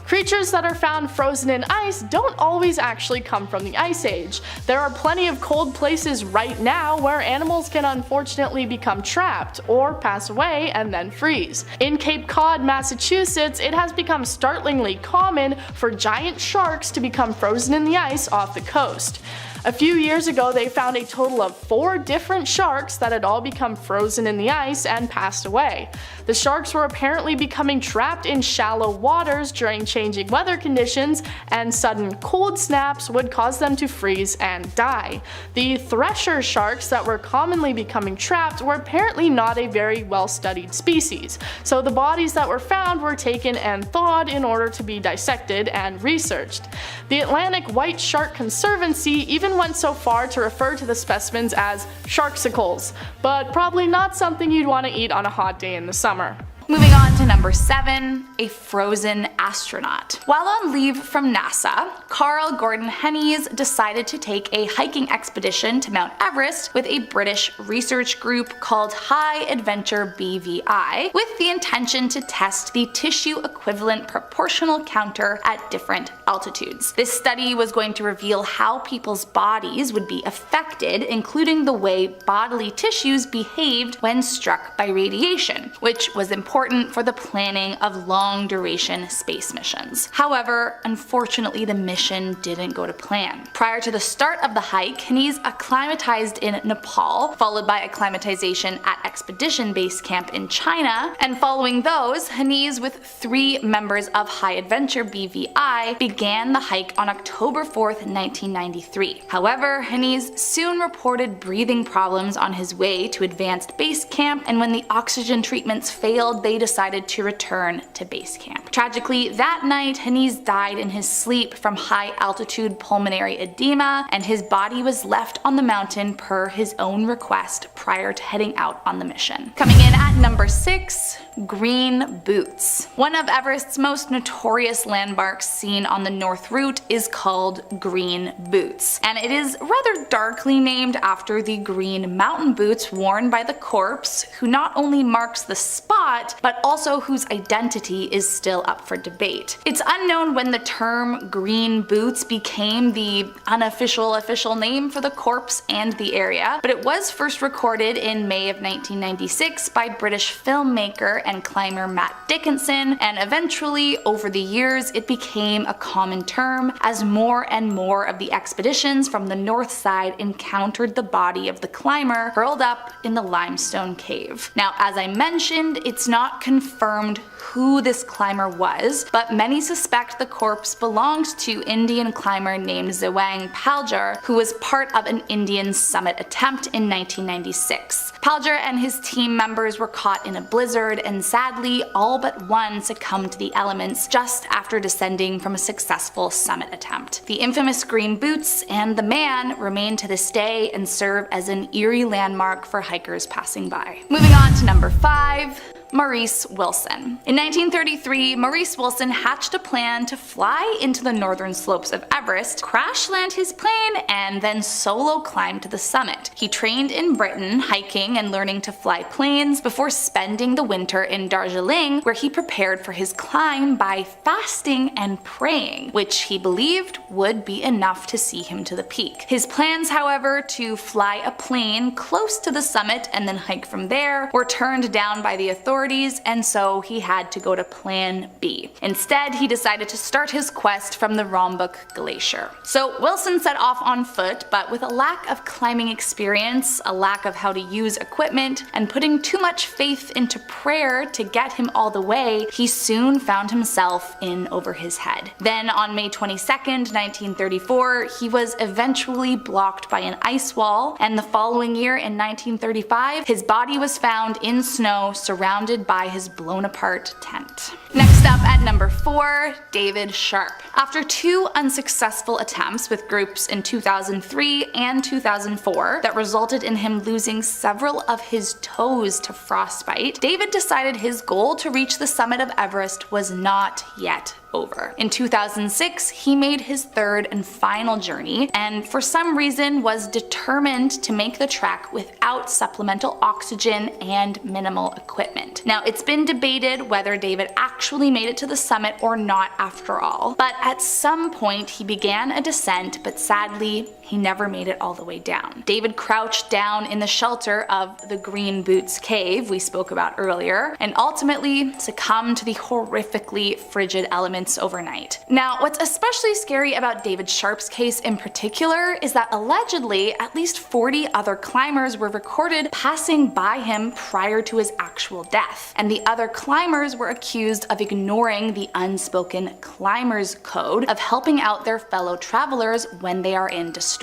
Creatures that are found frozen in ice don't always actually come from the Ice Age. There are plenty of cold places right now where animals can unfortunately become trapped or pass away and then freeze. In Cape Cod, Massachusetts, it has become startlingly common for giant sharks to become frozen in the ice off the coast. A few years ago, they found a total of 4 different sharks that had all become frozen in the ice and passed away. The sharks were apparently becoming trapped in shallow waters during changing weather conditions, and sudden cold snaps would cause them to freeze and die. The thresher sharks that were commonly becoming trapped were apparently not a very well studied species, so the bodies that were found were taken and thawed in order to be dissected and researched. The Atlantic White Shark Conservancy even went so far to refer to the specimens as sharksicles, but probably not something you'd want to eat on a hot day in the summer. Moving on to number 7, a frozen astronaut. While on leave from NASA, Carl Gordon Hennies decided to take a hiking expedition to Mount Everest with a British research group called High Adventure BVI, with the intention to test the tissue equivalent proportional counter at different altitudes. This study was going to reveal how people's bodies would be affected, including the way bodily tissues behaved when struck by radiation, which was important for the planning of long-duration space missions. However, unfortunately, the mission didn't go to plan. Prior to the start of the hike, Hennies acclimatized in Nepal, followed by acclimatization at Expedition Base Camp in China, and following those, Hennies with 3 members of High Adventure BVI began the hike on October 4th, 1993. However, Hennies soon reported breathing problems on his way to Advanced Base Camp, and when the oxygen treatments failed, they decided to return to base camp. Tragically, that night, Hennies died in his sleep from high altitude pulmonary edema, and his body was left on the mountain per his own request prior to heading out on the mission. Coming in at number 6, green boots. One of Everest's most notorious landmarks seen on the north route is called Green Boots, and it is rather darkly named after the green mountain boots worn by the corpse, who not only marks the spot, but also whose identity is still up for debate. It's unknown when the term green boots became the unofficial official name for the corpse and the area, but it was first recorded in May of 1996 by British filmmaker and climber Matt Dickinson, and eventually, over the years, it became a common term as more and more of the expeditions from the north side encountered the body of the climber curled up in the limestone cave. Now, as I mentioned, it's not confirmed who this climber was, but many suspect the corpse belonged to Indian climber named Zewang Paljar, who was part of an Indian summit attempt in 1996. Paljar and his team members were caught in a blizzard, and sadly, all but one succumbed to the elements just after descending from a successful summit attempt. The infamous green boots and the man remain to this day and serve as an eerie landmark for hikers passing by. Moving on to number 5. Maurice Wilson. In 1933, Maurice Wilson hatched a plan to fly into the northern slopes of Everest, crash land his plane, and then solo climb to the summit. He trained in Britain, hiking and learning to fly planes, before spending the winter in Darjeeling, where he prepared for his climb by fasting and praying, which he believed would be enough to see him to the peak. His plans, however, to fly a plane close to the summit and then hike from there, were turned down by the authorities priorities, and so he had to go to plan B. Instead, he decided to start his quest from the Rambuk Glacier. So Wilson set off on foot, but with a lack of climbing experience, a lack of how to use equipment, and putting too much faith into prayer to get him all the way, he soon found himself in over his head. Then on May 22nd, 1934, he was eventually blocked by an ice wall, and the following year in 1935, his body was found in snow surrounded by his blown apart tent. Next up at number 4, David Sharp. After 2 unsuccessful attempts with groups in 2003 and 2004 that resulted in him losing several of his toes to frostbite, David decided his goal to reach the summit of Everest was not yet over. In 2006, he made his 3rd and final journey, and for some reason was determined to make the trek without supplemental oxygen and minimal equipment. Now, it's been debated whether David actually made it to the summit or not after all, but at some point he began a descent, but sadly, he never made it all the way down. David crouched down in the shelter of the Green Boots cave we spoke about earlier, and ultimately succumbed to the horrifically frigid elements overnight. Now, what's especially scary about David Sharp's case in particular is that allegedly at least 40 other climbers were recorded passing by him prior to his actual death, and the other climbers were accused of ignoring the unspoken climber's code of helping out their fellow travelers when they are in distress.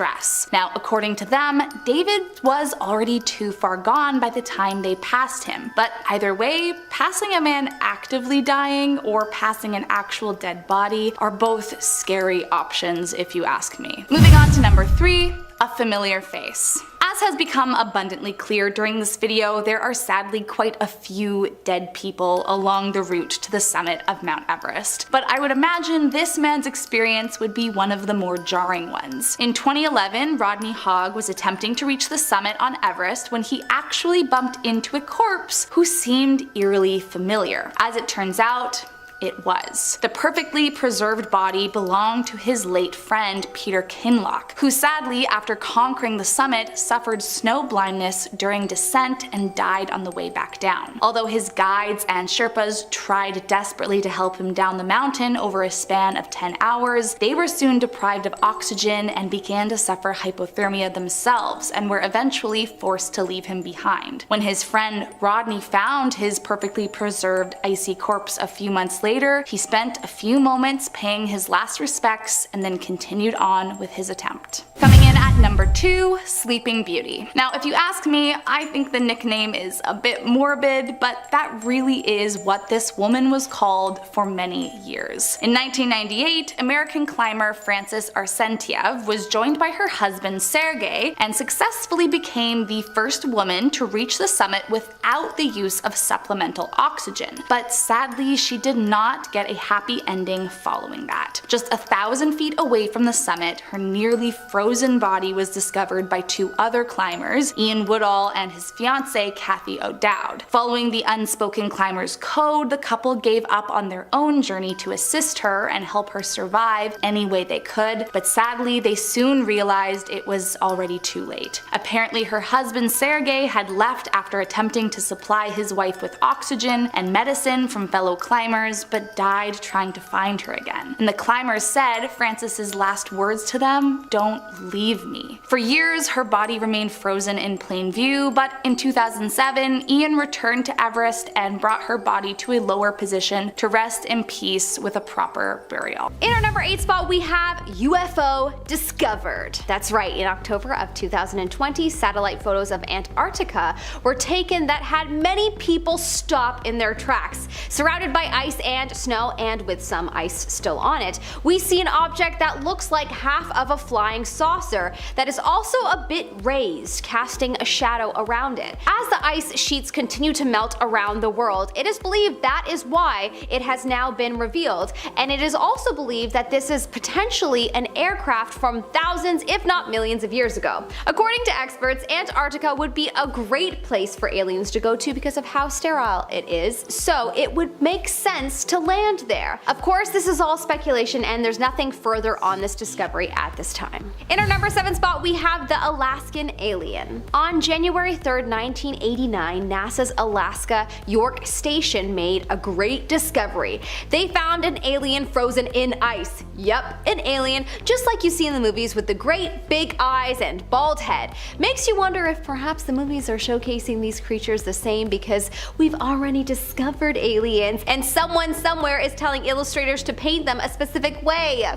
Now, according to them, David was already too far gone by the time they passed him, but either way, passing a man actively dying or passing an actual dead body are both scary options if you ask me. Moving on to number 3, a familiar face. As has become abundantly clear during this video, there are sadly quite a few dead people along the route to the summit of Mount Everest, but I would imagine this man's experience would be one of the more jarring ones. In 2011, Rodney Hogg was attempting to reach the summit on Everest when he actually bumped into a corpse who seemed eerily familiar. As it turns out, it was. The perfectly preserved body belonged to his late friend Peter Kinloch, who sadly, after conquering the summit, suffered snow blindness during descent and died on the way back down. Although his guides and Sherpas tried desperately to help him down the mountain over a span of 10 hours, they were soon deprived of oxygen and began to suffer hypothermia themselves and were eventually forced to leave him behind. When his friend Rodney found his perfectly preserved icy corpse a few months later, he spent a few moments paying his last respects and then continued on with his attempt. Coming in at number 2, Sleeping Beauty. Now, if you ask me, I think the nickname is a bit morbid, but that really is what this woman was called for many years. In 1998, American climber Frances Arsentiev was joined by her husband Sergei and successfully became the first woman to reach the summit without the use of supplemental oxygen. But sadly, she did not get a happy ending following that. Just 1,000 feet away from the summit, her nearly frozen body was discovered by 2 other climbers, Ian Woodall and his fiancée Kathy O'Dowd. Following the unspoken climber's code, the couple gave up on their own journey to assist her and help her survive any way they could, but sadly they soon realized it was already too late. Apparently her husband Sergei had left after attempting to supply his wife with oxygen and medicine from fellow climbers, but died trying to find her again. And the climbers said Frances's last words to them, "Don't leave me." For years, her body remained frozen in plain view, but in 2007, Ian returned to Everest and brought her body to a lower position to rest in peace with a proper burial. In our number 8 spot, we have UFO discovered. That's right, in October of 2020, satellite photos of Antarctica were taken that had many people stop in their tracks. Surrounded by ice and snow, and with some ice still on it, we see an object that looks like half of a flying saucer that is also a bit raised, casting a shadow around it. As the ice sheets continue to melt around the world, it is believed that is why it has now been revealed, and it is also believed that this is potentially an aircraft from thousands, if not millions of years ago. According to experts, Antarctica would be a great place for aliens to go to because of how sterile it is, so it would make sense to land there. Of course, this is all speculation and there's nothing further on this discovery at this time. In our number 7 spot we have the Alaskan alien. On January 3rd, 1989, NASA's Alaska York Station made a great discovery. They found an alien frozen in ice. Yep, an alien, just like you see in the movies with the great big eyes and bald head. Makes you wonder if perhaps the movies are showcasing these creatures the same because we've already discovered aliens and someone somewhere is telling illustrators to paint them a specific way.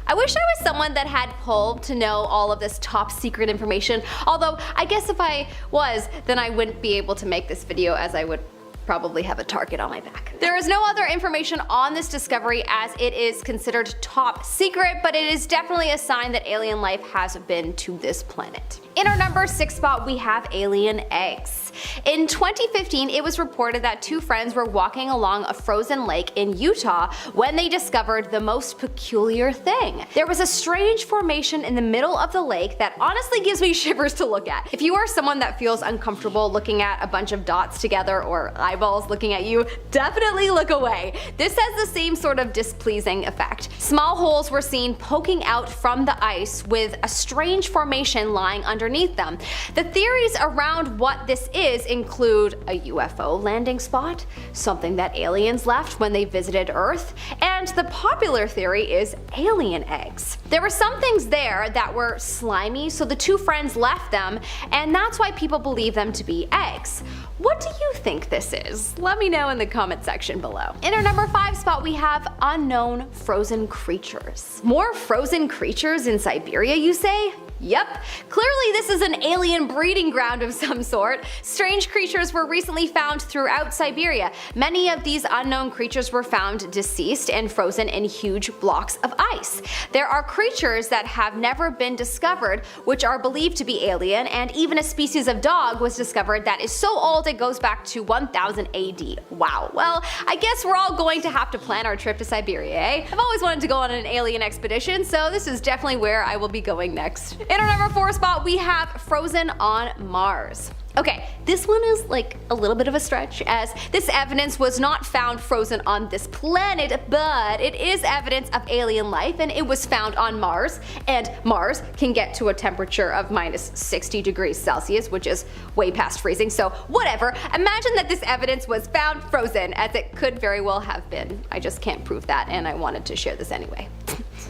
I wish I was someone that had pull to know all of this top secret information, although I guess if I was, then I wouldn't be able to make this video as I would probably have a target on my back. There is no other information on this discovery as it is considered top secret, but it is definitely a sign that alien life has been to this planet. In our number 6 spot we have alien eggs. In 2015 it was reported that two friends were walking along a frozen lake in Utah when they discovered the most peculiar thing. There was a strange formation in the middle of the lake that honestly gives me shivers to look at. If you are someone that feels uncomfortable looking at a bunch of dots together or eyeballs looking at you, definitely look away. This has the same sort of displeasing effect. Small holes were seen poking out from the ice with a strange formation lying underneath them. The theories around what this is include a UFO landing spot, something that aliens left when they visited Earth, and the popular theory is alien eggs. There were some things there that were slimy, so the two friends left them, and that's why people believe them to be eggs. What do you think this is? Let me know in the comment section below. In our number 5 spot we have unknown frozen creatures. More frozen creatures in Siberia, you say? Yep, clearly this is an alien breeding ground of some sort. Strange creatures were recently found throughout Siberia. Many of these unknown creatures were found deceased and frozen in huge blocks of ice. There are creatures that have never been discovered which are believed to be alien, and even a species of dog was discovered that is so old it goes back to 1000 AD. Wow, well, I guess we're all going to have to plan our trip to Siberia, eh? I've always wanted to go on an alien expedition, so this is definitely where I will be going next. In our number 4 spot we have frozen on Mars. Okay, this one is like a little bit of a stretch as this evidence was not found frozen on this planet, but it is evidence of alien life and it was found on Mars, and Mars can get to a temperature of minus 60 degrees Celsius, which is way past freezing, so whatever. Imagine that this evidence was found frozen, as it could very well have been. I just can't prove that and I wanted to share this anyway.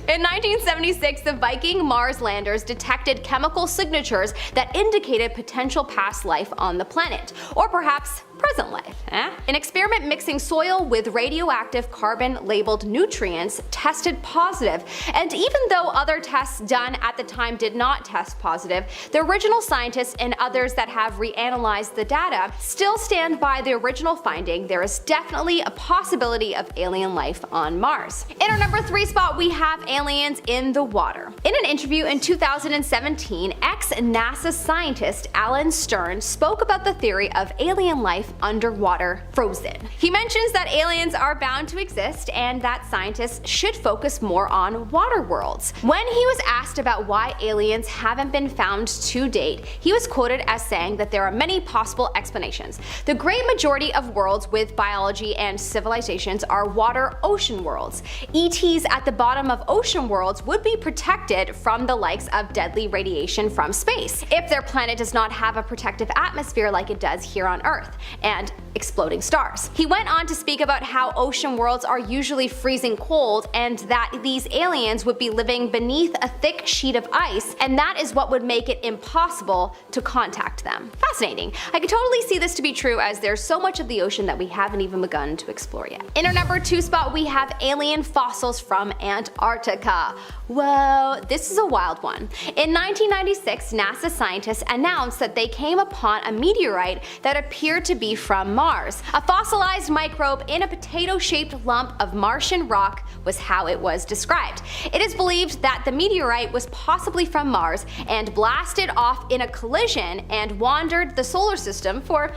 In 1976, the Viking Mars landers detected chemical signatures that indicated potential past life on the planet, or perhaps present life. An experiment mixing soil with radioactive carbon-labeled nutrients tested positive, and even though other tests done at the time did not test positive, the original scientists and others that have reanalyzed the data still stand by the original finding. There is definitely a possibility of alien life on Mars. In our number 3 spot we have aliens in the water. In an interview in 2017, ex-NASA scientist Alan Stern spoke about the theory of alien life underwater frozen. He mentions that aliens are bound to exist and that scientists should focus more on water worlds. When he was asked about why aliens haven't been found to date, he was quoted as saying that there are many possible explanations. The great majority of worlds with biology and civilizations are water-ocean worlds. ETs at the bottom of ocean worlds would be protected from the likes of deadly radiation from space if their planet does not have a protective atmosphere like it does here on Earth, and exploding stars. He went on to speak about how ocean worlds are usually freezing cold and that these aliens would be living beneath a thick sheet of ice, and that is what would make it impossible to contact them. Fascinating. I could totally see this to be true as there's so much of the ocean that we haven't even begun to explore yet. In our number 2 spot we have alien fossils from Antarctica. Whoa, this is a wild one. In 1996, NASA scientists announced that they came upon a meteorite that appeared to be from Mars. A fossilized microbe in a potato-shaped lump of Martian rock was how it was described. It is believed that the meteorite was possibly from Mars and blasted off in a collision and wandered the solar system for,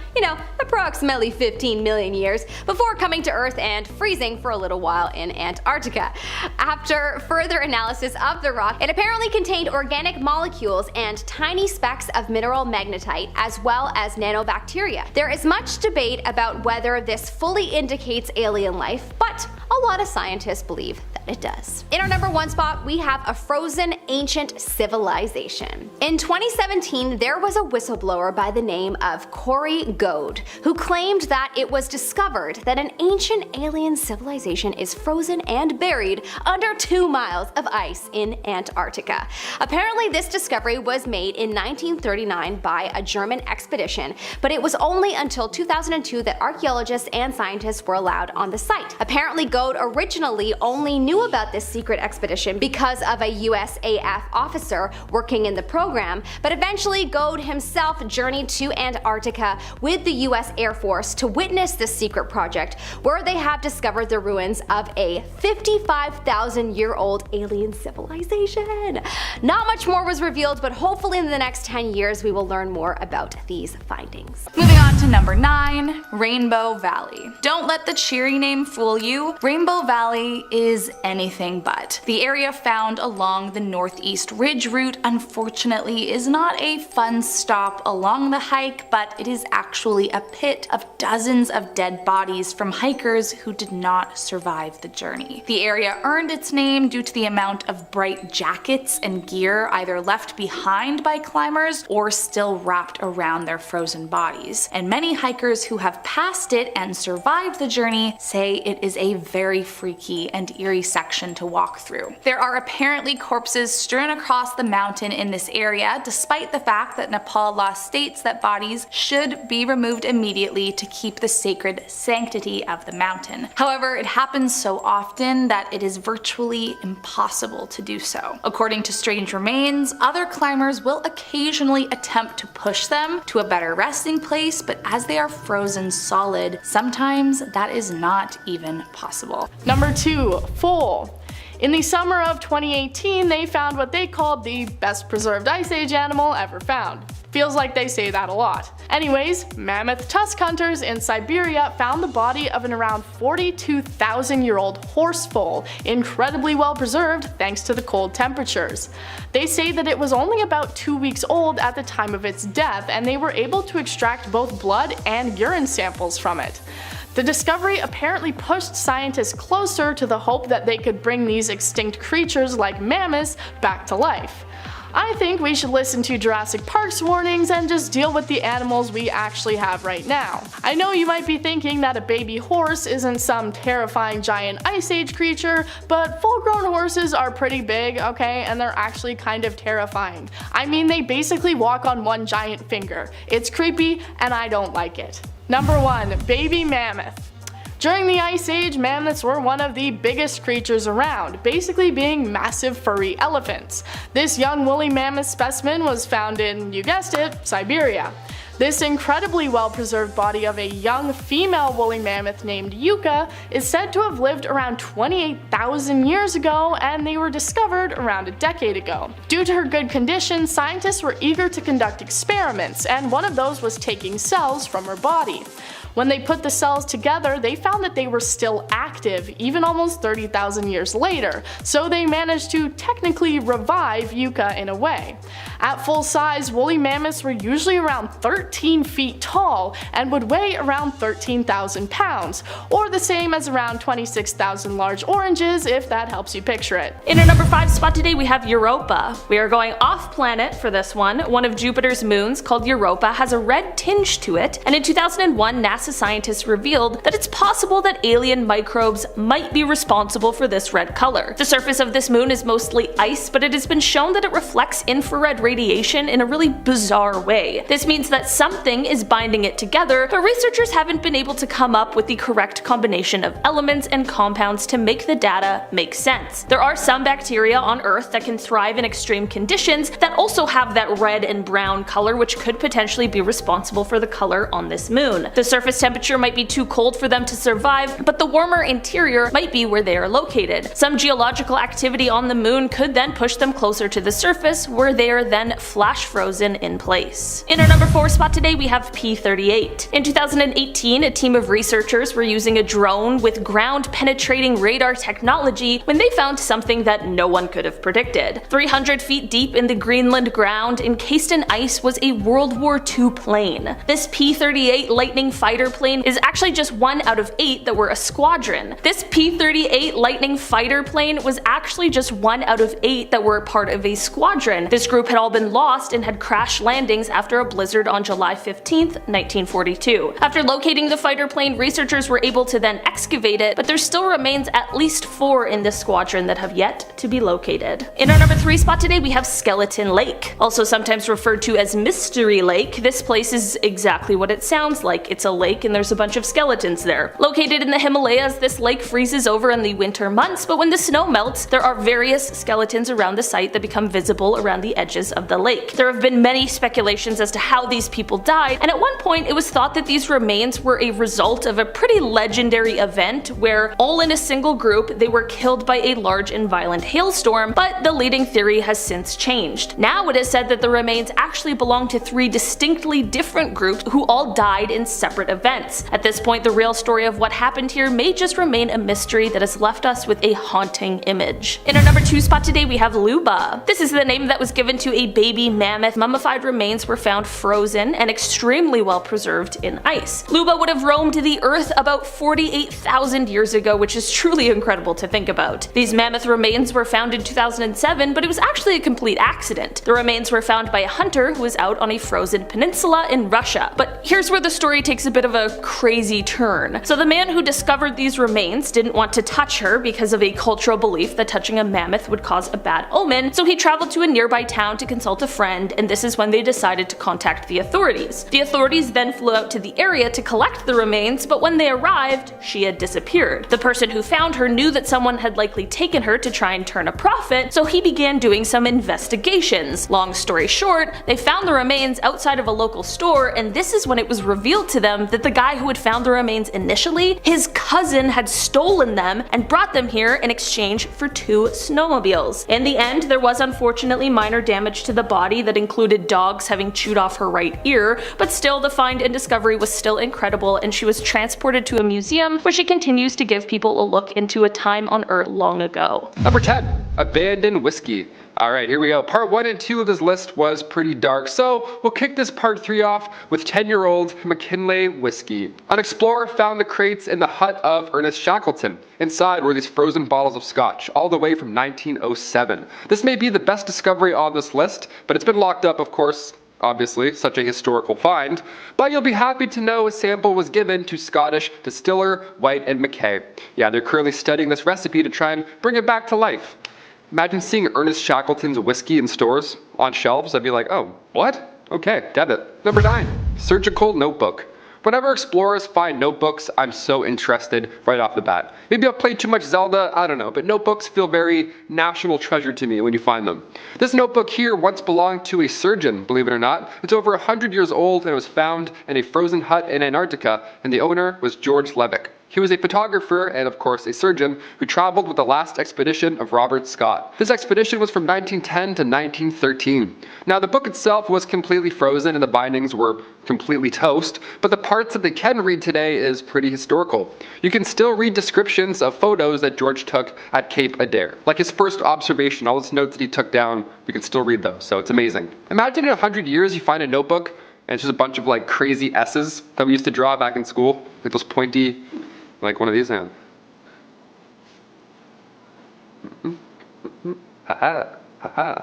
approximately 15 million years before coming to Earth and freezing for a little while in Antarctica. After further analysis of the rock, it apparently contained organic molecules and tiny specks of mineral magnetite as well as nanobacteria. There is much debate about whether this fully indicates alien life, but A lot of scientists believe that it does. In our number 1 spot, we have a frozen ancient civilization. In 2017, there was a whistleblower by the name of Corey Goad, who claimed that it was discovered that an ancient alien civilization is frozen and buried under 2 miles of ice in Antarctica. Apparently, this discovery was made in 1939 by a German expedition, but it was only until 2002 that archaeologists and scientists were allowed on the site. Apparently, Goad originally only knew about this secret expedition because of a USAF officer working in the program, but eventually Goad himself journeyed to Antarctica with the US Air Force to witness this secret project, where they have discovered the ruins of a 55,000-year-old alien civilization. Not much more was revealed, but hopefully in the next 10 years we will learn more about these findings. Moving on to number 9, Rainbow Valley. Don't let the cheery name fool you. Rainbow Valley is anything but. The area found along the northeast ridge route, unfortunately, is not a fun stop along the hike, but it is actually a pit of dozens of dead bodies from hikers who did not survive the journey. The area earned its name due to the amount of bright jackets and gear either left behind by climbers or still wrapped around their frozen bodies, and many hikers who have passed it and survived the journey say it is a very freaky and eerie section to walk through. There are apparently corpses strewn across the mountain in this area, despite the fact that Nepal law states that bodies should be removed immediately to keep the sacred sanctity of the mountain. However, it happens so often that it is virtually impossible to do so. According to strange remains, other climbers will occasionally attempt to push them to a better resting place, but as they are frozen solid, sometimes that is not even possible. Number 2, Foal. In the summer of 2018, they found what they called the best preserved Ice Age animal ever found. Feels like they say that a lot. Anyways, mammoth tusk hunters in Siberia found the body of an around 42,000-year-old horse foal, incredibly well preserved thanks to the cold temperatures. They say that it was only about 2 weeks old at the time of its death, and they were able to extract both blood and urine samples from it. The discovery apparently pushed scientists closer to the hope that they could bring these extinct creatures like mammoths back to life. I think we should listen to Jurassic Park's warnings and just deal with the animals we actually have right now. I know you might be thinking that a baby horse isn't some terrifying giant Ice Age creature, but full-grown horses are pretty big, okay, and they're actually kind of terrifying. I mean, they basically walk on one giant finger. It's creepy, and I don't like it. Number 1, baby mammoth. During the Ice Age, mammoths were one of the biggest creatures around, basically being massive furry elephants. This young woolly mammoth specimen was found in, you guessed it, Siberia. This incredibly well-preserved body of a young female woolly mammoth named Yuka is said to have lived around 28,000 years ago, and they were discovered around a decade ago. Due to her good condition, scientists were eager to conduct experiments, and one of those was taking cells from her body. When they put the cells together, they found that they were still active, even almost 30,000 years later, so they managed to technically revive Yuka in a way. At full size, woolly mammoths were usually around 13 feet tall and would weigh around 13,000 pounds, or the same as around 26,000 large oranges, if that helps you picture it. In our number 5 spot today, we have Europa. We are going off planet for this one. One of Jupiter's moons, called Europa, has a red tinge to it, and in 2001, NASA scientists revealed that it's possible that alien microbes might be responsible for this red color. The surface of this moon is mostly ice, but it has been shown that it reflects infrared radiation in a really bizarre way. This means that something is binding it together, but researchers haven't been able to come up with the correct combination of elements and compounds to make the data make sense. There are some bacteria on Earth that can thrive in extreme conditions that also have that red and brown color, which could potentially be responsible for the color on this moon. The surface temperature might be too cold for them to survive, but the warmer interior might be where they are located. Some geological activity on the moon could then push them closer to the surface, where they are then flash frozen in place. In our number 4 spot today, we have P-38. In 2018, a team of researchers were using a drone with ground-penetrating radar technology when they found something that no one could have predicted. 300 feet deep in the Greenland ground, encased in ice, was a World War II plane. This P-38 Lightning fighter plane is actually just 1 out of 8 that were a squadron. This P-38 Lightning fighter plane was actually just 1 out of 8 that were part of a squadron. This group had all been lost and had crash landings after a blizzard on July 15th, 1942. After locating the fighter plane, researchers were able to then excavate it, but there still remains at least 4 in this squadron that have yet to be located. In our number 3 spot today, we have Skeleton Lake. Also sometimes referred to as Mystery Lake, this place is exactly what it sounds like. It's a lake and there's a bunch of skeletons there. Located in the Himalayas, this lake freezes over in the winter months, but when the snow melts, there are various skeletons around the site that become visible around the edges of the lake. There have been many speculations as to how these people died, and at one point it was thought that these remains were a result of a pretty legendary event where, all in a single group, they were killed by a large and violent hailstorm, but the leading theory has since changed. Now it is said that the remains actually belong to 3 distinctly different groups who all died in separate events. At this point, the real story of what happened here may just remain a mystery that has left us with a haunting image. In our number 2 spot today, we have Luba. This is the name that was given to a baby mammoth. Mummified remains were found frozen and extremely well preserved in ice. Luba would have roamed the earth about 48,000 years ago, which is truly incredible to think about. These mammoth remains were found in 2007, but it was actually a complete accident. The remains were found by a hunter who was out on a frozen peninsula in Russia. But here's where the story takes a bit of a crazy turn. So the man who discovered these remains didn't want to touch her because of a cultural belief that touching a mammoth would cause a bad omen, so he traveled to a nearby town to consult a friend, and this is when they decided to contact the authorities. The authorities then flew out to the area to collect the remains, but when they arrived, she had disappeared. The person who found her knew that someone had likely taken her to try and turn a profit, so he began doing some investigations. Long story short, they found the remains outside of a local store, and this is when it was revealed to them that the guy who had found the remains initially, his cousin had stolen them and brought them here in exchange for 2 snowmobiles. In the end, there was unfortunately minor damage to the body that included dogs having chewed off her right ear, but still the find and discovery was still incredible, and she was transported to a museum where she continues to give people a look into a time on Earth long ago. Number 10. Abandoned whiskey. Alright, here we go. Part 1 and 2 of this list was pretty dark, so we'll kick this part 3 off with 10-year-old McKinley whiskey. An explorer found the crates in the hut of Ernest Shackleton. Inside were these frozen bottles of scotch, all the way from 1907. This may be the best discovery on this list, but it's been locked up, of course. Obviously, such a historical find, but you'll be happy to know a sample was given to Scottish distiller White and Mackay. Yeah, they're currently studying this recipe to try and bring it back to life. Imagine seeing Ernest Shackleton's whiskey in stores on shelves. I'd be like, oh, what? Okay, debit. Number 9, surgical notebook. Whenever explorers find notebooks, I'm so interested right off the bat. Maybe I've played too much Zelda, I don't know, but notebooks feel very national treasure to me when you find them. This notebook here once belonged to a surgeon, believe it or not. It's over 100 years old and was found in a frozen hut in Antarctica, and the owner was George Levick. He was a photographer and, of course, a surgeon who traveled with the last expedition of Robert Scott. This expedition was from 1910 to 1913. Now, the book itself was completely frozen and the bindings were completely toast, but the parts that they can read today is pretty historical. You can still read descriptions of photos that George took at Cape Adair. Like his first observation, all his notes that he took down, we can still read those, so it's amazing. Imagine in 100 years you find a notebook and it's just a bunch of like crazy S's that we used to draw back in school, like those pointy, like one of these hands. Haha, haha.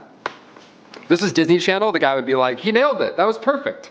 This is Disney Channel, the guy would be like, he nailed it, that was perfect.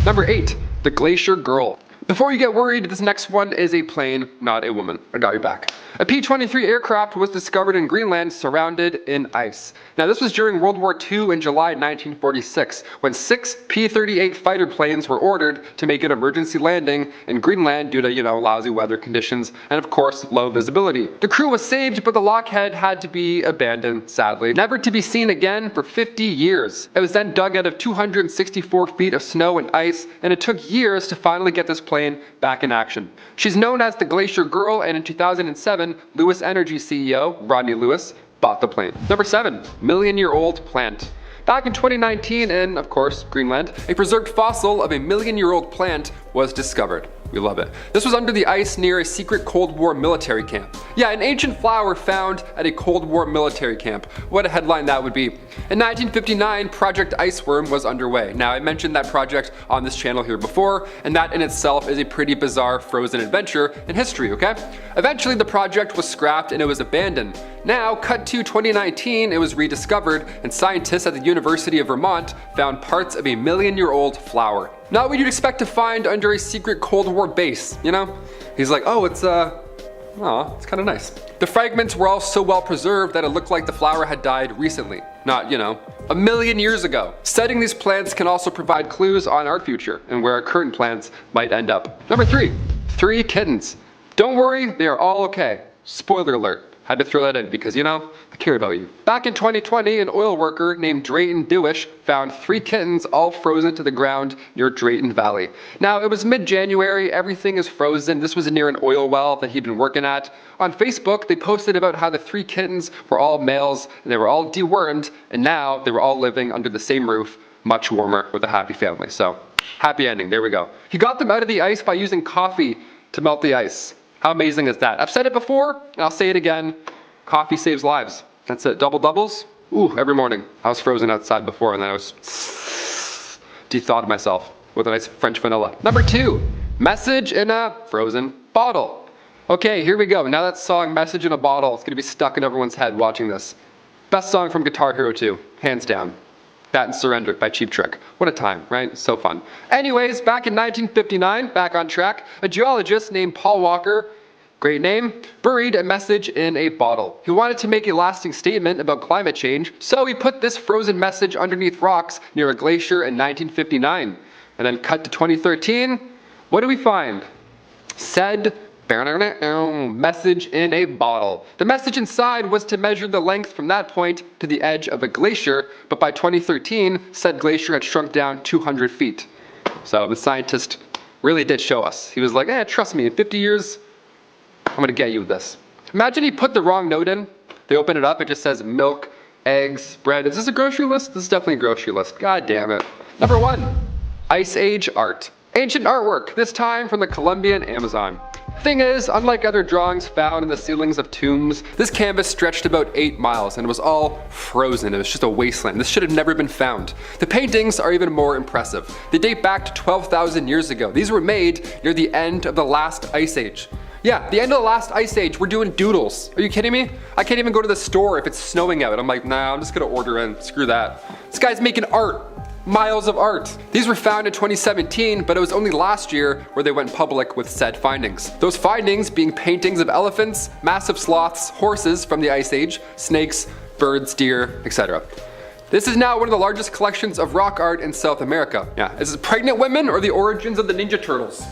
Number 8, the Glacier Girl. Before you get worried, this next one is a plane, not a woman. I got your back. A P-23 aircraft was discovered in Greenland surrounded in ice. Now this was during World War II in July 1946, when 6 P-38 fighter planes were ordered to make an emergency landing in Greenland due to, lousy weather conditions and of course low visibility. The crew was saved, but the lockhead had to be abandoned, sadly, never to be seen again for 50 years. It was then dug out of 264 feet of snow and ice, and it took years to finally get this plane back in action. She's known as the Glacier Girl, and in 2007, Lewis Energy CEO, Rodney Lewis, bought the plane. Number 7, million-year-old plant. Back in 2019 in, of course, Greenland, a preserved fossil of a million-year-old plant was discovered. We love it. This was under the ice near a secret Cold War military camp. Yeah, an ancient flower found at a Cold War military camp. What a headline that would be. In 1959, Project Iceworm was underway. Now, I mentioned that project on this channel here before, and that in itself is a pretty bizarre frozen adventure in history, okay? Eventually, the project was scrapped and it was abandoned. Now, cut to 2019, it was rediscovered, and scientists at the University of Vermont found parts of a million-year-old flower. Not what you'd expect to find under a secret Cold War base, you know? He's like, oh, it's kind of nice. The fragments were all so well preserved that it looked like the flower had died recently, not, you know, a million years ago. Studying these plants can also provide clues on our future and where our current plants might end up. Number 3, 3 kittens. Don't worry, they are all okay. Spoiler alert. Had to throw that in because, you know, I care about you. Back in 2020, an oil worker named Drayton Dewish found 3 kittens all frozen to the ground near Drayton Valley. Now, it was mid-January, everything is frozen. This was near an oil well that he'd been working at. On Facebook, they posted about how the 3 kittens were all males and they were all dewormed, and now they were all living under the same roof, much warmer, with a happy family. So, happy ending, there we go. He got them out of the ice by using coffee to melt the ice. How amazing is that? I've said it before, and I'll say it again. Coffee saves lives. That's it. Double doubles? Ooh, every morning. I was frozen outside before, and then I was de-thawed myself with a nice French vanilla. Number 2, message in a frozen bottle. Okay, here we go. Now that song, Message in a Bottle, is going to be stuck in everyone's head watching this. Best song from Guitar Hero 2, hands down. That and Surrender by Cheap Trick. What a time, right? So fun. Anyways, back in 1959, back on track, a geologist named Paul Walker, great name, buried a message in a bottle. He wanted to make a lasting statement about climate change, so he put this frozen message underneath rocks near a glacier in 1959. And then cut to 2013, what do we find? Said message in a bottle. The message inside was to measure the length from that point to the edge of a glacier, but by 2013, said glacier had shrunk down 200 feet. So the scientist really did show us. He was like, trust me, in 50 years, I'm gonna get you with this. Imagine he put the wrong note in. They open it up, it just says milk, eggs, bread. Is this a grocery list? This is definitely a grocery list. God damn it. Number 1, Ice Age art. Ancient artwork, this time from the Colombian Amazon. Thing is, unlike other drawings found in the ceilings of tombs, this canvas stretched about 8 miles and it was all frozen. It was just a wasteland. This should have never been found. The paintings are even more impressive. They date back to 12,000 years ago. These were made near the end of the last ice age. Yeah, the end of the last ice age, we're doing doodles. Are you kidding me? I can't even go to the store if it's snowing out. I'm like, nah, I'm just gonna order in, screw that. This guy's making art. Miles of art. These were found in 2017, but it was only last year where they went public with said findings. Those findings being paintings of elephants, massive sloths, horses from the Ice Age, snakes, birds, deer, etc. This is now one of the largest collections of rock art in South America. Yeah, is it pregnant women or the origins of the Ninja Turtles?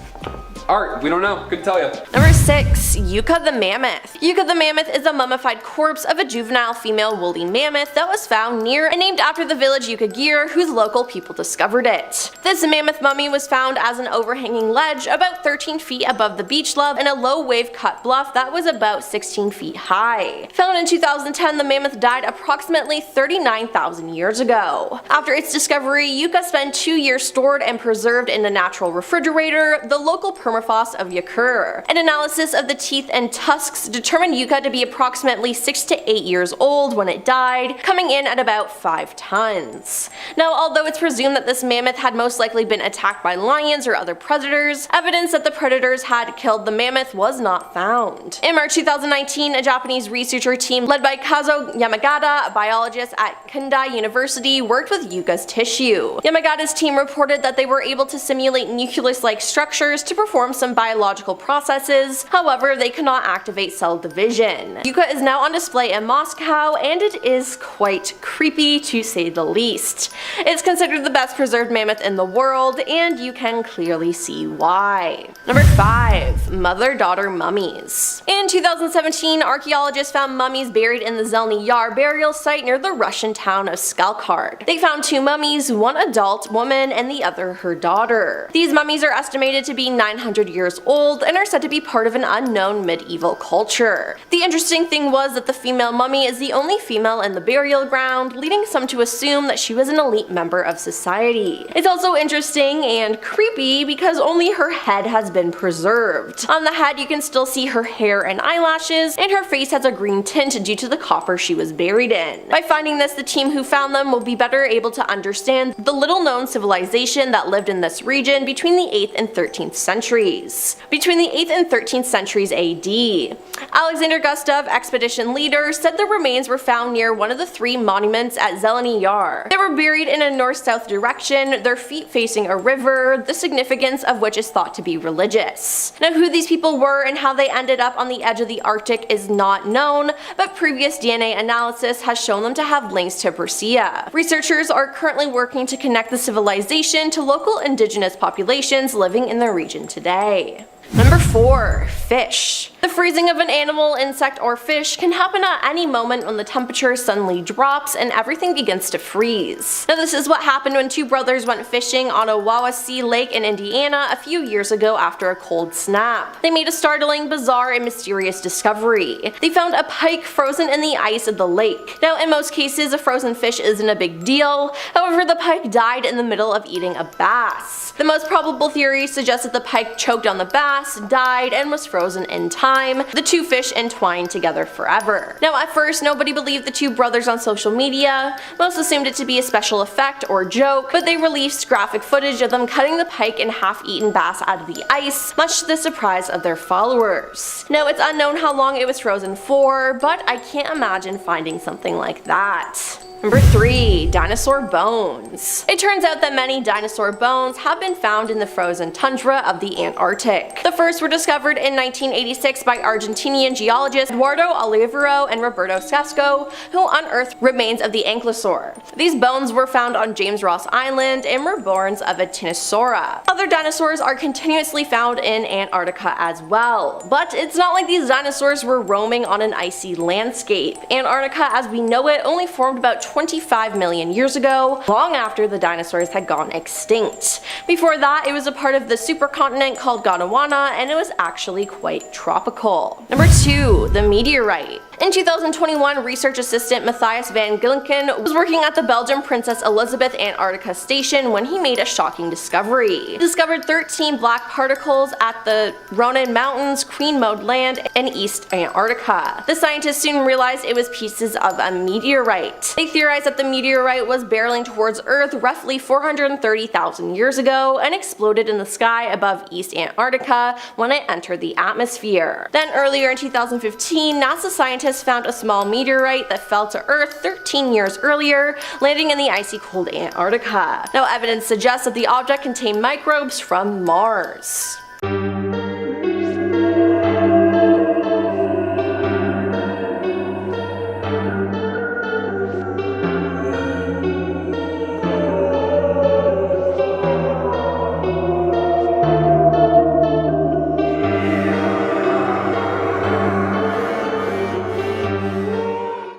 Art, we don't know, couldn't tell you. Number 6, Yucca the Mammoth. Yucca the Mammoth is a mummified corpse of a juvenile female woolly mammoth that was found near and named after the village Yucca whose local people discovered it. This mammoth mummy was found as an overhanging ledge about 13 feet above the beach level in a low wave cut bluff that was about 16 feet high. Found in 2010, the mammoth died approximately 39,000 years ago. After its discovery, Yucca spent 2 years stored and preserved in a natural refrigerator, the local permafrost of Yucca. An analysis of the teeth and tusks determined Yucca to be approximately 6 to 8 years old when it died, coming in at about 5 tons. Now, although it's presumed that this mammoth had most likely been attacked by lions or other predators, evidence that the predators had killed the mammoth was not found. In March 2019, a Japanese researcher team led by Kazuo Yamagata, a biologist at Kundai University, worked with Yucca's tissue. Yamagata's team reported that they were able to simulate nucleus-like structures to perform some biological processes, however they could not activate cell division. Yucca is now on display in Moscow and it is quite creepy to say the least. It's considered the best preserved mammoth in the world and you can clearly see why. Number 5. Mother-daughter mummies. In 2017, archaeologists found mummies buried in the Zelny Yar burial site near the Russian town of Skalkard. They found 2 mummies, one adult woman and the other her daughter. These mummies are estimated to be 900 200 years old and are said to be part of an unknown medieval culture. The interesting thing was that the female mummy is the only female in the burial ground, leading some to assume that she was an elite member of society. It's also interesting and creepy because only her head has been preserved. On the head you can still see her hair and eyelashes, and her face has a green tint due to the copper she was buried in. By finding this, the team who found them will be better able to understand the little known civilization that lived in this region between the 8th and 13th centuries. Between the 8th and 13th centuries AD, Alexander Gustav, expedition leader, said the remains were found near one of the 3 monuments at Zeleny Yar. They were buried in a north-south direction, their feet facing a river, the significance of which is thought to be religious. Now, who these people were and how they ended up on the edge of the Arctic is not known, but previous DNA analysis has shown them to have links to Persia. Researchers are currently working to connect the civilization to local indigenous populations living in the region today. Number 4. Fish. The freezing of an animal, insect, or fish can happen at any moment when the temperature suddenly drops and everything begins to freeze. Now, this is what happened when 2 brothers went fishing on a Wawasee Lake in Indiana a few years ago after a cold snap. They made a startling, bizarre, and mysterious discovery. They found a pike frozen in the ice of the lake. Now, in most cases, a frozen fish isn't a big deal. However, the pike died in the middle of eating a bass. The most probable theory suggests that the pike choked on the bass, died, and was frozen in time, the 2 fish entwined together forever. Now, at first, nobody believed the 2 brothers on social media. Most assumed it to be a special effect or joke, but they released graphic footage of them cutting the pike and half-eaten bass out of the ice, much to the surprise of their followers. Now, it's unknown how long it was frozen for, but I can't imagine finding something like that. Number 3. Dinosaur bones. It turns out that many dinosaur bones have been found in the frozen tundra of the Antarctic. The first were discovered in 1986 by Argentinian geologists Eduardo Olivero and Roberto Sasco, who unearthed remains of the ankylosaur. These bones were found on James Ross Island and were bones of a Tinosaura. Other dinosaurs are continuously found in Antarctica as well, but it's not like these dinosaurs were roaming on an icy landscape. Antarctica as we know it only formed about 25 million years ago, long after the dinosaurs had gone extinct. Before that, it was a part of the supercontinent called Gondwana, and it was actually quite tropical. Number 2. The meteorite. In 2021, research assistant Matthias van Gilken was working at the Belgian Princess Elizabeth Antarctica Station when he made a shocking discovery. He discovered 13 black particles at the Ronan Mountains, Queen Mode Land, and East Antarctica. The scientists soon realized it was pieces of a meteorite. They theorized that the meteorite was barreling towards Earth roughly 430,000 years ago and exploded in the sky above East Antarctica when it entered the atmosphere. Then earlier in 2015, NASA scientists found a small meteorite that fell to Earth 13 years earlier, landing in the icy cold Antarctica. Now, evidence suggests that the object contained microbes from Mars.